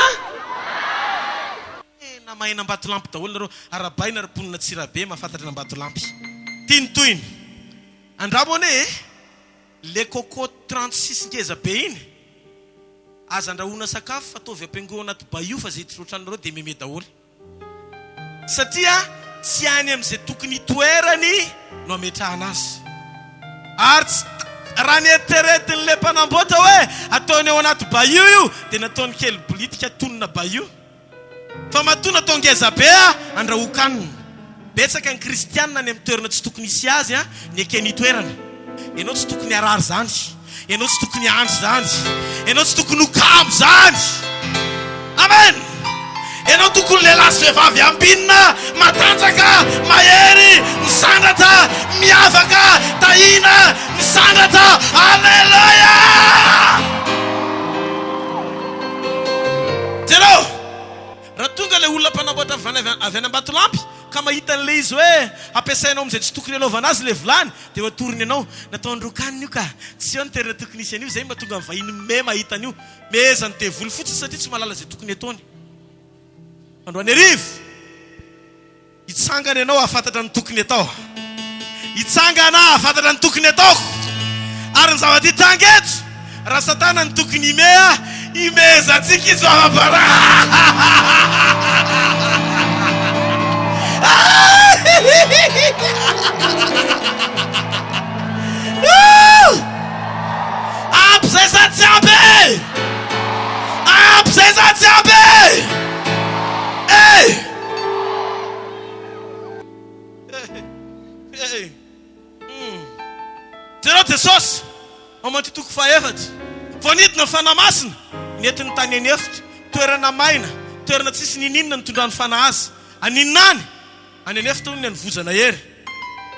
Na mahina ambatolampy daholo nareo arabaina araponina tsirabe mahafantatra ny ambatolampy. Tiany andramone le coco 36 ngeza be iny aza andrahoana sakafo fataovy ampiangoana anaty baio fa zay trotrandreo dia meme daholo. Satria tsy any amin'izay tokony toerany no ametrahana azy. Ary raha nieritreretiny le mpanamboatra hoe ataony ao anaty baio io dia nataony kely politika tonona baio. Fa matoa natao ngeza be andrahokanina. Betsaka ny kristianina ny amin'ny toerana tsy tokony isy azy ny ekeny toerana. Ianao tsy tokony harary zany. Ianao tsy tokony andry zany. Ianao tsy tokony hokamo zany. Amen. Ianao tokony lehilahy sy vehivavy ambinina, matanjaka, mahery, misandratra, miavaka, tahina, misandratra. Alleluia. manamboatra avy any Ambatolampy ka mahita an'ilay izy hoe ampiasainao amin'izay tsy tokony hanaovana azy ilay vilany dia atorony ianao natao androkaniny io ka tsy eo ny toerana tokony isy an'io zay mahatonga ny vahiny me mahita an'io mezany devoly fotsiny satria tsy mahalala izay tokony ataony. Androany arivo hitsangana ianao ahafantatra ny tokony atao, hitsangana ahafantatra ny tokony ataoko ary ny zavatra hitanga eto raha satana ny tokony imea imezantsika izy avabara. Ampsezatsiabe ampsezatsiabe Zerao Jesosy mamatitoko faefatra vonidina fanahy masina nentin'ny tany anefitra toerana maina toerana tsisy nininona nitondrany fanahy azy aninany any anefitra ny anivozana hery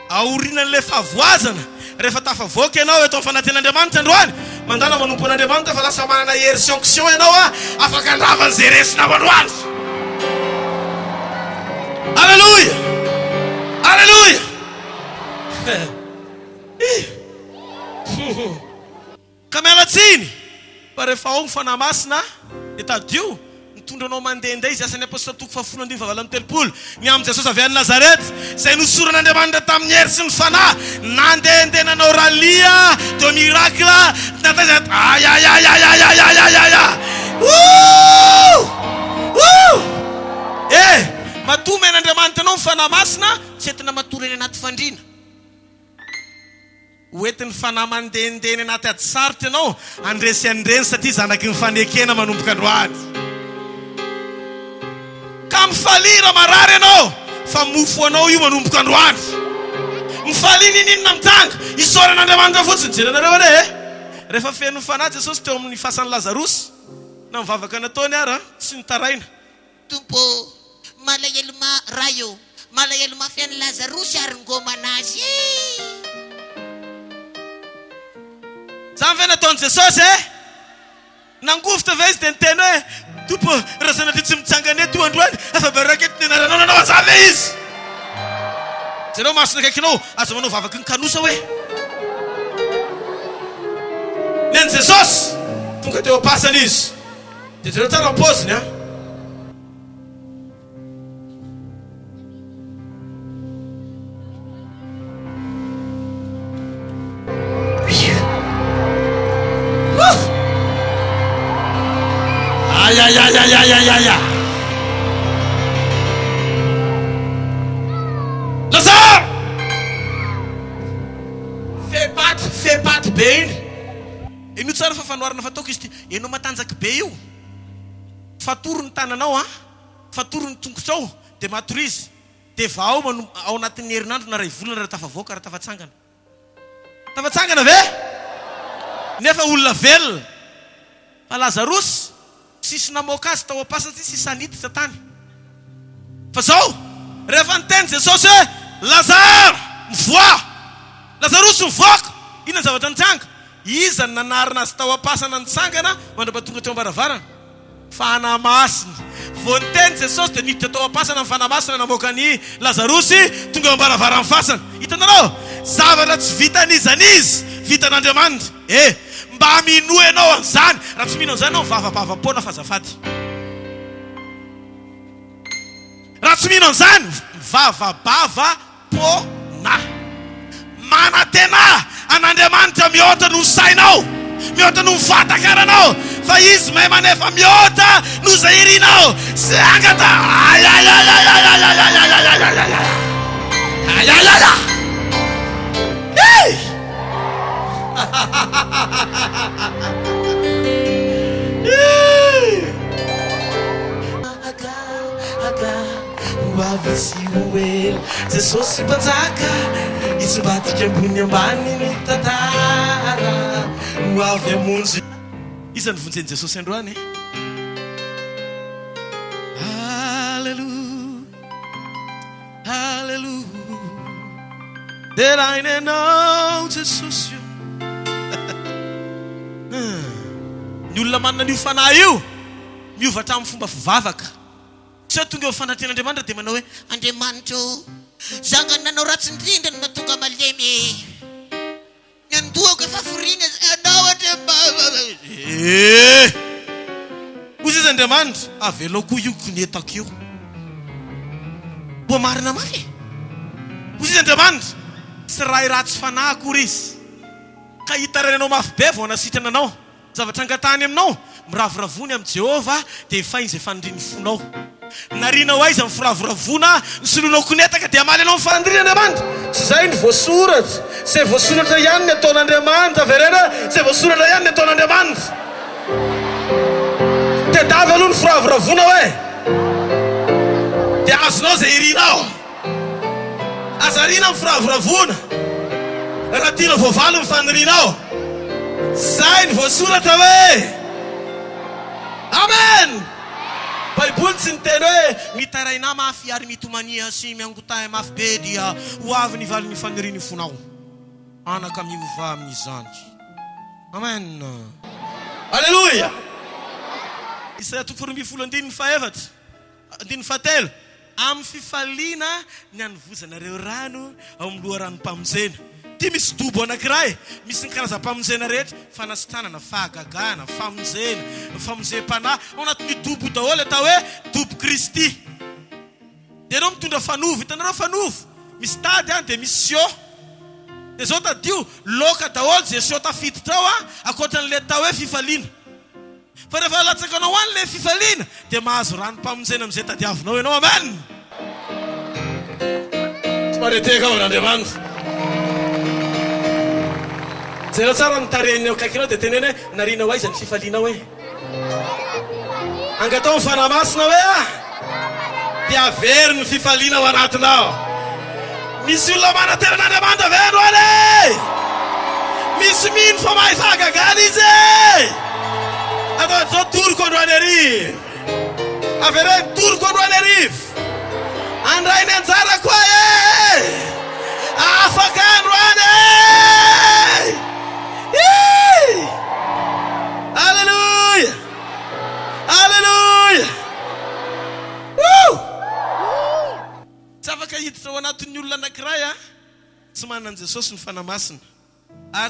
aorinan'le favoazana rehefa tafavoaka ianao eto fananten'Andriamanitra androany mandana manompo an'Andriamanitra fa lasa manana hery sanction ianao afaka andravany zay resina mandroany. Alleluia alleluia. Ka mialatsiny fa rehefa ao ny fanahy masina dia tadio nitondranao mandehandeha izy asany apôstôly toko fahafolo andimy fahavalo amby telopolo ny amin'ny Jesosy avy any Nazarety izay nosoran'Andriamanitra tamin'ny hery sy ny fanahy nandehandeha nanao ralia de miracle nataiza matomy an'Andriamanitra anao ny fanahy masina tsy entina matory eny anaty fandriana hoentin'ny fanahy mandehandeha eny anaty ady sarotra ianao andresy andreny satria zanaky ny fanekena manomboka androany ka mifalira marary ianao fa mofo anao io manomboka androany mifalia nininona mitanga isoran'Andriamanitra fotsiny jerenareo ane rehefa feno fanahy Jesosy teo amin'ny fasan'ny Lazarosy na mivavaka nataony ara tsy nitaraina Tompo malahelo rayo malahelo mafian'ny Lazarosy ary ngomanazy zany ve nataony Jesosy nangofotra ve izy dia niteny hoe tompo raha sanatria tsy mitsangana eto androany efa barakety nenaranao nanao azany le izy zareo masina akaikinao aza manao vavaky ny kanosa hoe neny Jesosy tonga teo apasana izy dia zareo tsara ampoziny Lazare fais paty be iny ino tsara fa fanoarana fataoko izy ty enao matanjaky be io fatoro ny tananao fatoro ny tongotrao dia matorizy dia vao ao anatin'ny herinandro na ray volana raha tafavoaka raha tafatsangana ve nefa olona velona fa Lazarosy sisy namoaka azy tao apasana ty sisy aniditra tany fa zao rehefa niteny Jesosy hoe Lazare mivoa Lazarosy mivoaka inona ny zavatra nitsanga iza ny nanarina azy tao apasana nitsangana mandrapatonga teo ambaravarana fanahy masina vao niteny Jesosy dia niditra tao apasana ny fanahy masina namoaka ny Lazarosy tonga ambaravarana fasana hitanareo zavatra tsy vitan'izanizy vitan'Andriamanitra mba mino ianao an'izany raha tsy mino an'izany anao vavabavampona fazafady raha tsy mino an'izany vavabavapona manantena an'Andriamanitra mihoatra no sainao mihoatra no fatakaranao fa izy mahay manefa mihoatra no zay irinao sy angata Avy well Jesosy mpanjaka itsymbatika ambony ambany ny tantara avy amonjy isan'ny vonjeny Jesosy androany Hallelujah Hallelujah There I know Jesosy ny olona manana n'io fanahy io miovatra amin'ny fomba fivavaka Tsy tonga eo fananten'Andriamanitra dia manao hoe Andriamanitra zanga nanao ratsy indrindra no mahatonga malemy nandohako efa foriana anao Ozy izy Andriamanitra avelao koa io konetako io mbo marina mafy ozy izy Andriamanitra sy raha ratsy fanahy akory izy ka hitaranao mafy be vao nasitran anao zavatra angatany aminao miravoravony amin'i Jehova dia efa izy efa niriny fonao narianao aiza amin'ny firavoravona ny solonao konetaka dia amaly anao mifarandrina Andriamanitra sy zay ny voasoratra zay voasoratra ihany ny ataon'Andriamanitra verena zay voasoratra ihany ny ataon'Andriamanitra dia davy aloha ny firavoravona hoe dia azonao zay irinao azarina amin'ny firavoravona raha tiana voavalo ny fanirinao zay ny voasoratra hoe amen Baiboly tsy niteny hoe mitaraina mafy ary mitomania sy miangotay mafy be dia ho avy ny valo ny faniriny fonao anaka miova amin'izany amen alleluia Isaia 40:14 amin'ny fifaliana ny anovozanareo rano ao amin'ny loha ranom-pamonjena ty misy dobo anankiray misy ny karazam-pamonjena rehetra fanasitranana fahagagana famonjena-panahy ao anatin'ny dobo daholo atao hoe dobo Kristy dia anao mitondra fanovo hitanareo fanovo misy tady any dia misy sio dia zao tadio loka daholo zay sio tafiditra ao akoatran'le tao hoe fifaliana fa rehefa latsakanao any le fifaliana dia mahazo ranom-pamonjena amin'izay tadiavinao ianao amen tsy mareteka ao n'Andriamanitra zay rao tsara nitarehany ao kaikinao dia teneny hoe narinao aiza ny fifalianao hoe angatao mifanamasina hoe dia avery ny fifaliana ao anatinao misy olona manateran'Andriamanitra veno any misy mino fa mahay fahagagana izy atao zao toroko androany arivo avereny toroko androany arivo andray ny anjara koa afaka androany alleluia alleluia tsy afaka hiditra ao anatin'ny olona anankiray tsy manana Jesosy ny fanamasina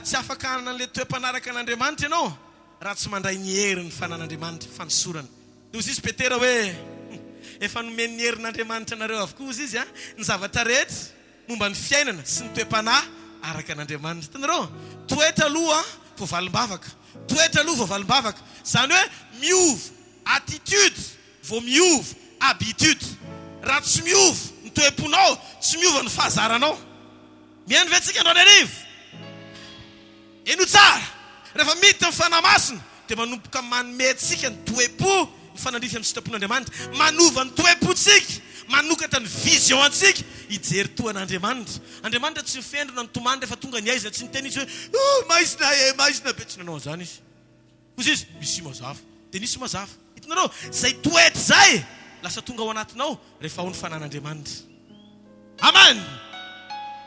tsy afaka hanana an'le toe-panaraka an'Andriamanitra ianao raha tsy mandray ny herin'ny fanan'Andriamanitra fanosorana dia ozy izy Petera hoe efa nomeny ny herin'Andriamanitra anareo avokoa ozy izy ny zavatra rehetra momba ny fiainana sy ny toe-panahy araka an'Andriamanitra hitanareo toetra aloha vao valim-bavaka toetra aloha vao valim-bavaka zany hoe miova attitude vao miova habitude raha tsy miova ny toe-ponao tsy miova ny fahazaranao mihaino ve tsika androany arivo eno tsara rehefa miditra ny fanamasina dia manomboka manomentsika ny toe-po ny fanandrify amin'ny sitrapon'Andriamanitra manova ny toe-potsika manokatra ny vision antsika hijery toan'Andriamanitra Andriamanitra tsy mifendrona ny tomandry efa tonga ny aizina tsy niteny izy hoe maizina be tsy nanao an'izany izy ozy izy misy mazava dia nisy mazava hitanareo zay toetra zay lasa tonga ao anatinao rehefa ao ny fanan'Andriamanitra amen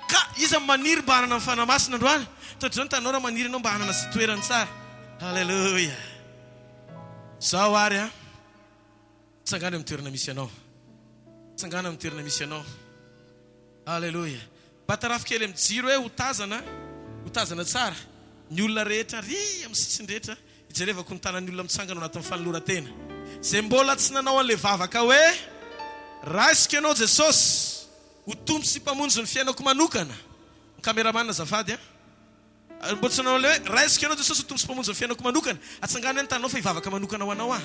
ka iza maniry mba hanana ny fanamasina androany totry zao ny tanao raha maniry anao mba hanana sy toerany tsara halleluia zao ary tsangana amin'ny toerana misy anao tsangana amin'ny toerana misy anao halleluia batarafo kely amin'ny jiro hoe hotazana tsara ny olona rehetra ry amin'ny sisiny rehetra hijerevako ny tanan'ny olona mitsangana anatin'ny fanoloran-tena zay mbola tsy nanao an'le vavaka hoe raisika ianao Jesosy ho tompo sy mpamonjy ny fiainako manokana ny kameramanina zafady mbola tsy nanao le hoe raisika ianao Jesosy ho tompo sy mpamonjy ny fiainako manokana atsangana ny tanao fa hivavaka manokana ho anao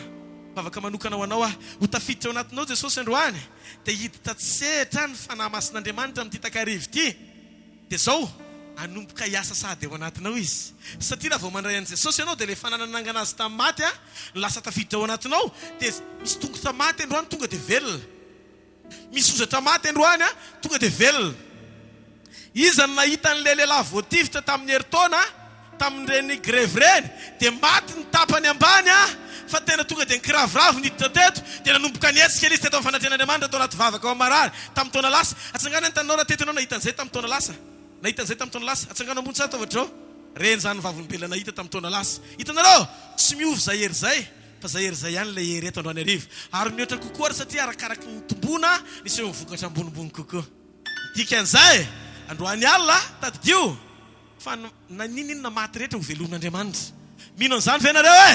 vavaka manokana ho anao ho tafiditra ao anatinao Jesosy androany dia hiditra tsetra ny fanahy masin'Andriamanitra amin'ity takarivo ity dia zao anomboka hiasa sady ao anatinao izy satria raha vao mandray an' Jesosy ianao dia le fanananangana azy tamin'ny maty lasa tafiditra ao anatinao dia misy tongotra maty androany tonga dia velona misy ozatra maty androany tonga dia velona izy ny nahita n'le lehilahy voatifitra tamin'ny heritaona tamin'ireny grevy reny dia maty ny tapany ambany fa tena tonga dia nikiravoravo niditra teto dia nanomboka nietsika izy teto amin'ny fanatrehan'Andriamanitra tao anaty vavaka ao marary tamin'ny taona lasa atsangana ny tanao raha tetinao nahita an'izay tamin'ny taona lasa nahitan'izay tamin'ny taona lasa atsangana ambony tsara tavatr ao reny zany vavolombelona nahita tamin'ny taona lasa hitanareo tsy miova zay hery zay fa zahery zay ihany le hery eto androany arivo ary mihoatra kokoa ary satria arakaraky ny tombona nisy eo mivokatra ambonimbony kokoa tika an'izay androany alina tadidio fa naninina maty rehetra ho velon'Andriamanitra mino an'izany ve nareo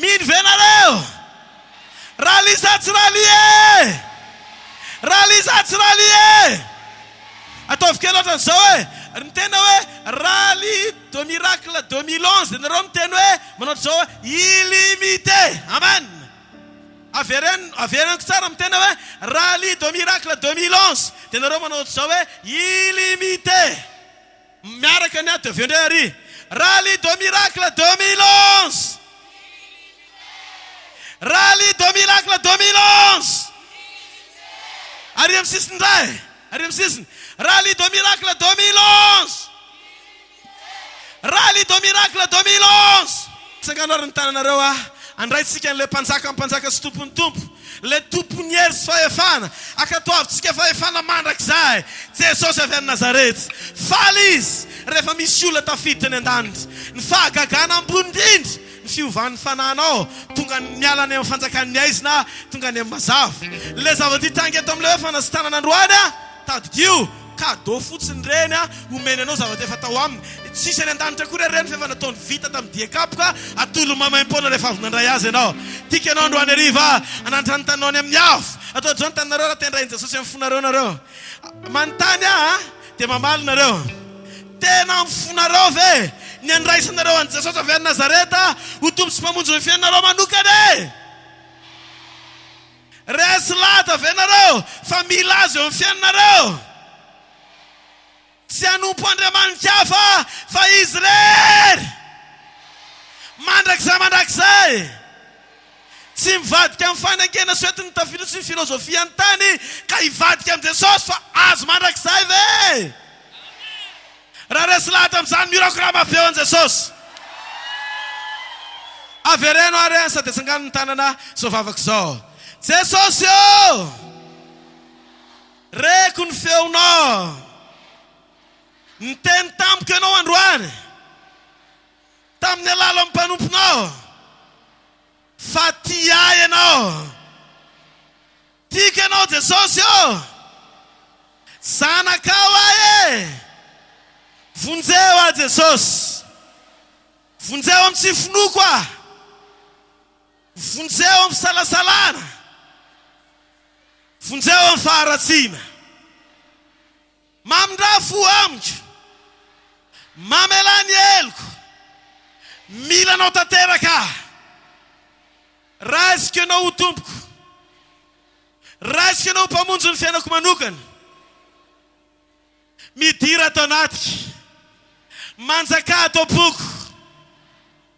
mino ve nareo raha lizatsy ralie ataovy kely ohatra n'izao ny tena hoe rally de miracle 2011 nareo miteny hoe manao zao illimité amen avereniko tsara mitena hoe rally de miracle 2011 de nareo manao zao hoe illimité miaraka ny ato avy ndray ary rally de miracle 2011 rally de miracle 2011 ary amin'ny sisiny ndray ary amin'ny sisiny rally de miracle 2011 rally de miracle 2011 sanganarany tananareo andraitsika an'le mpanjaka sy tompony tompo le tompony hery sy fahefana akatoavintsika fahefana mandrakizay Jesosy avy any Nazarety faly izy rehefa misy olona tafiditra ny an-danitra ny fahagagana ambony indrindra ny fiovan'ny fananao tonga miala any amin'ny fanjakan'ny aizina tonga any amin'ny mazava le zava-ditangy eto amin'le hoe fanasitanan'androany tadidio cadeau fotsiny reny omeny anao zavatra efa tao aminy tsisy any an-danitra koa reny fa efa nataony vita tamin'ny diakapoka atolo mamaim-poana rehefa avy nandray azy ianao tika anao androany ariva anandrany tanao any amin'ny afo atao zao ny taninareo raha tendrainy Jesosy amin'ny fonareo nareo manontany dia mamaly nareo tena mifonareo ve ny andraisanareo an' Jesosy avy any Nazareta ho tombotsy mamonjy ny fiainareo manokany resy lata ve nareo fa mila azy eo amin'ny fiainareo tsy hanompo Andriamanitra fa izy rery mandrakizay tsy mivadika amin'ny fanangena soetiny tafilo sy ny filozofia ny tany ka hivadika amin'ny Jesosy fa azo mandrakizay ve raha resy lata amin'izany mirako raha mafeo an' Jesosy avereno ary sady asangano ny tanana zao vavaka zao Jesosy reko ny feonao ny teny tampoka ianao androany tamin'ny alala amin'ny mpanomponao fa tia ianao tika ianao Jesosy zanakao vonjeo a Jesosy vonjeo amin'ny tsy finoko vonjeo amin'ny fisalasalana vonjeo amin'ny faharatsiana mamindra fo amiko mamelany eloko milanao tanteraka raisiko ianao ho tompoko raisiko ianao ho mpamonjy ny fiainako manokana midira atao anatika manjaka atao boko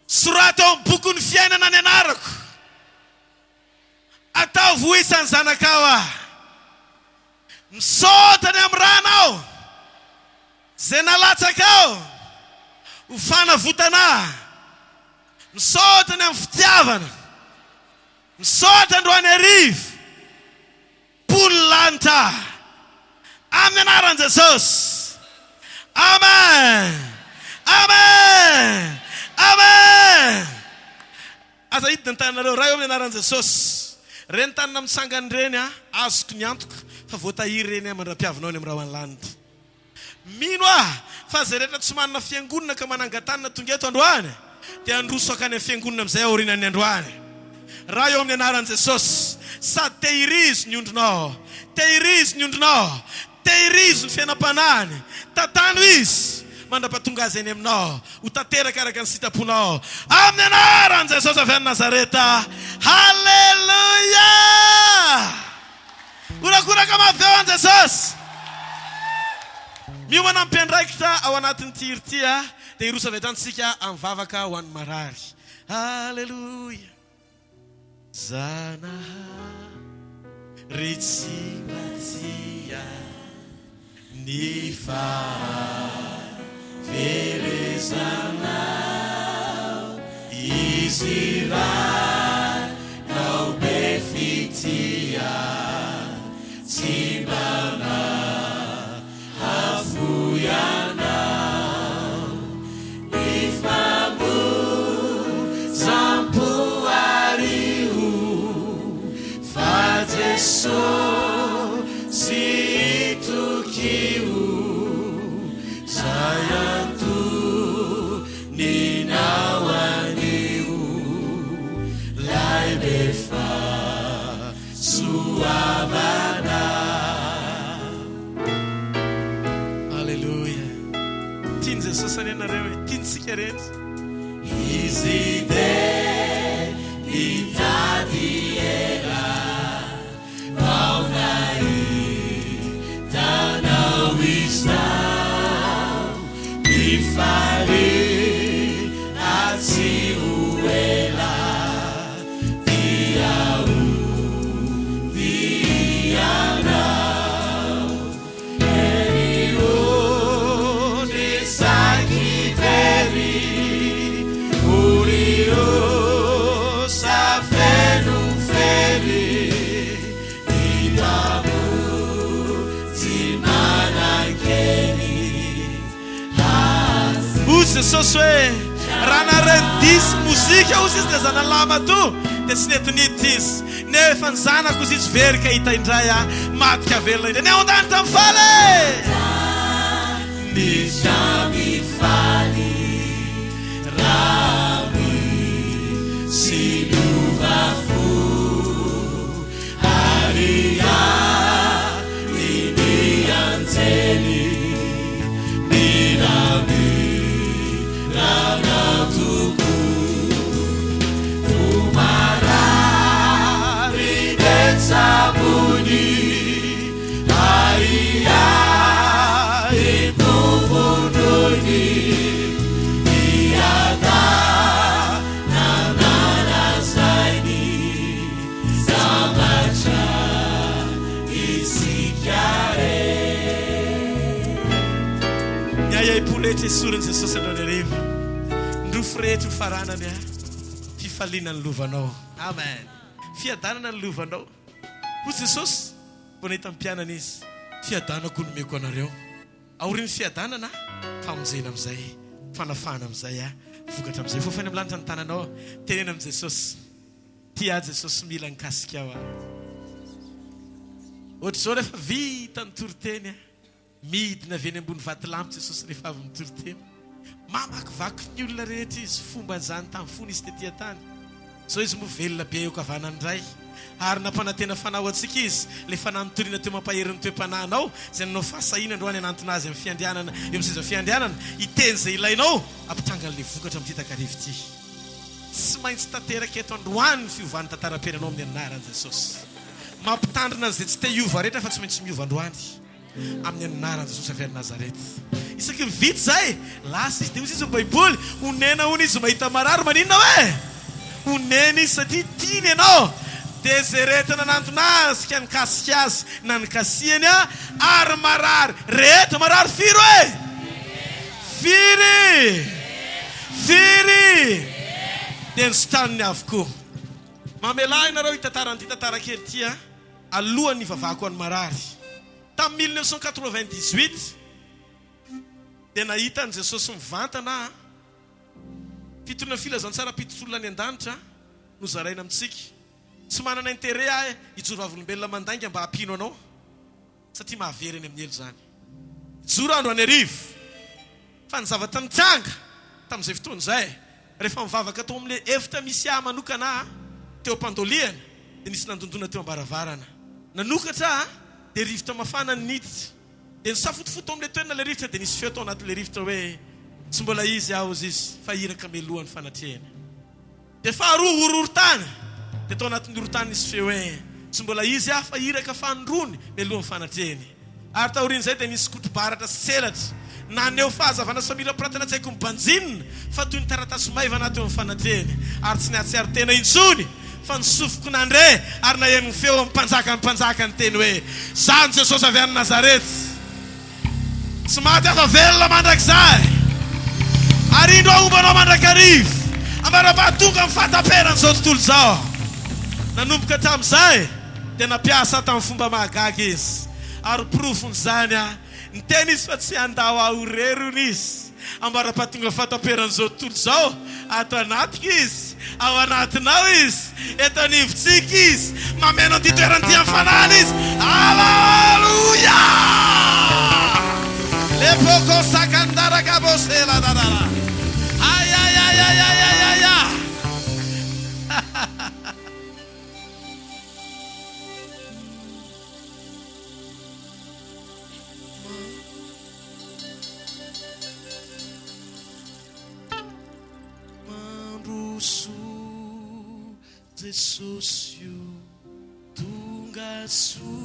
sorata ao boky ny fiainana ny anarako atao voisany zanakao misotany amin'ny ranao zay nalatsakao ho fanavotana misotany amin'ny fitiavana misotany androany arivo polo lanitra amin'ny anaran'i Jesosy amen amen amen aza hidina ny tananareo raha eo amin'ny anaran'i Jesosy reny tanana mitsangany reny azoko ny antoka fa voatahiry reny mandra-piavinao ny amin'ny raha an-lanitra mino fa zay rehetra tsy manana fiangonana ka manangatanana tonga eto androany dia androso akany amin'ny fiangonana amin'izay aorinan'ny androany raha eo amin'ny anaran'i Jesosy sady tehirizo ny ondrinao tehirizo ny ondrinao tehirizo ny fiainam-panany tatano izy mandrapatonga azy eny aminao ho tanteraka araka ny sitaponao amin'ny anaran'i Jesosy avy any Nazareta halleluja orakoraka maveo an' Jesosy miomana mpiandraikitra ao anatin'ny tirity dia irosa avy atantsika amin'ny vavaka ho an'ny marary halleluja Zanahary tsy matsia ny fahaverezanao izy ranao be fitia tsy mbana hafoianao ifamonjam-poa Sinto que o Zayantu Ninawaniu Lai Befa Suavana. Aleluia. Tin Jesus anena rewe. Tin sikeret. Easy there. Itadiela. Fare asi uela viana erio de sagiveri urio safenu feri itamu timanakeni. Usa soswe rana rendis musika usis desana lama tu desnetunitis ne fanzana kusis verka itaindraya matka vela ne ondan tam fale ni chami fali rami sinuva fu aria ni anteni mirami Tuku Fumara Ridet Sabuni Aia Ipuvununi Iada Nanana Saini Samacha Isikare. Nyaya ipulete surun Jesus anoneriva. Frete farana ne fifalina ny lovanao. Amen. Fiadanana ny lovanao. Hoy Jesus bonita ampianana izy. Fiadanako no meko anareo. Aoriny fiadanana famonjena amizay, fanafana amizay vokatra amizay. Fofany amin'ny lanitra ny tananao tenena amin'ny Jesus. Tia Jesus mila nikasika ao. Ohatra zao rehefa vita ny toriteny midina avy eny ambony vatolampy Jesus rehefa avy nitoroteny. Mamakivaky ny olona rehetra izy fomba zany tamin'ny fony izy tetỳ tany. Zao izy mo velona be eo kavanany indray. Ary nampanantena fanao antsika izy le fananotoriana teo mampaherin'ny toe-pananao zay nanao fahasahina androany anantona azy amin'ny fiandianana eo amin'ny seza fiandianana iteny zay ilainao ampitangana le vokatra amin'ny tita-karivo ty. Tsy maintsy tanteraka eto androany ny fiovany tantara-peranao amin'ny anaran'i Jesosy. Mampitandrina an'izay tsy te hiova rehetra fa tsy maintsy miova androany amin'ny anaran'i Jesosy avy any Nazareta. Isaky vita zay lasa izy dia izy baiboly onena hony izy mahita marary maninona hoe onena izy satria tiany ianao dia zay rehetra nanantona azy ka nikasika azy na nikasiany ary marary rehetra marary firy hoe firy dia nisotaniny avokoa. Mamelahy nareo itatarany tantara kely ty alohan'ny ivavahako any marary tamin'ny 1998 dia nahita an' Jesosy mivantana fitorina filazantsara pitotolona any an-danitra no zaraina amintsika. Tsy manana intérêt hijoro vavolombelona mandainga mba hampino anao satria mahavery any amin'ny elo zany. Joro andro any arivo fa ny zavatra nitranga tamin'izay fotoana izay rehefa mivavaka tao amin'ile efitra misy manokana teo am-pandoliana dia nisy nandondona teo am-baravarana nanokatra dia rivotra mafana ny niditra dia nisafotofoto amin'ile toerana le rivotra dia nisy feo tao anatin'ile rivotra hoe tsy mbola izy aozy izy fa iraka melohan'ny fanatrehana. Dia faharoa horohorotany dia tao anatin'ny horotany nisy feo hoe tsy mbola izy fa iraka fanondrony melohan'ny fanatrehany. Ary taorian'izay dia nisy kotrobaratra selatra naneo fahazavana samira pratana tsy haiko mibanjinina fa toy ny taratasy maivana teo amin'ny fanatrehany ary tsy niatsiary tena intsony fa nisofoko nandre ary nahenony feo amin'ny mpanjaka ny teny hoe zany Jesosy avy any Nazareta. Tsy maty afa velona mandrakizay ary indro aombanao mandrakarivo ambarabatonga amin'ny fahataperany zao tontolo zao. Nanomboka tamin'izay dia nampiasa tamin'ny fomba mahagaga izy ary profony zany ny tena izy fa tsy andao ahorerony izy ambarapatonga fahataperan'izao tontolo zao ato anatika izy ao anatinao izy, eto anivontsika izy, mameno an'ity toerana ty hafanana izy. Haleluya! Le poko sakandaraka bosela dadara. Ay ay ay ay ay ay ay ay. Jesus yu tunga su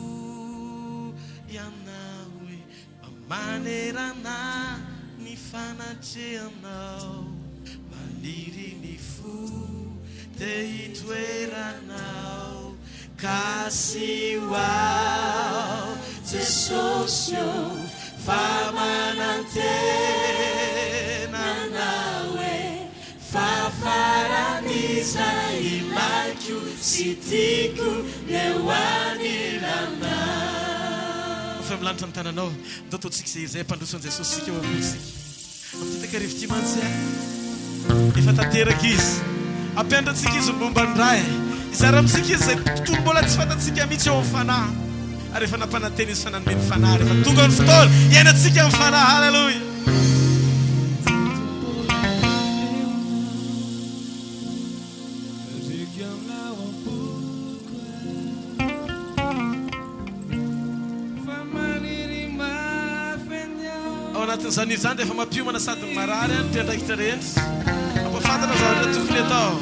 yanawe amanerana ni fanacheanao maniri ni fu te itoeranao kasiwao Jesus yu famanantena nawe fafaraniza imaikyu sitiku newanilana. Milanitra ny tananao ndao ataontsika izay izay mpandroson Jesosy sika eo amin'isika amin'ny takarivo ty mantsy efa tanteraka izy ampiandratsika izy momba ny ray izara amintsika izy zay tontolo mbola tsy fantatsika mihitsy eo amin'ny fanahy ary efa nampanantena izy fananome ny fanahy rehefa tonga ny fotoana iainantsika amin'ny fanahy. Haleluya. Anatin'izany izany dia efa mampiomana sady ny marary ny mpiandraikitra renitra ampafantana zavatra tokony atao.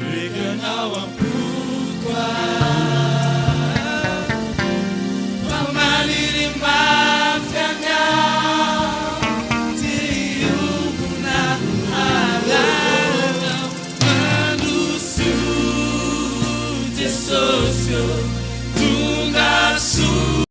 Reganao ampoko famaniry mafy anao ty ombona halalana mandroso Jesosy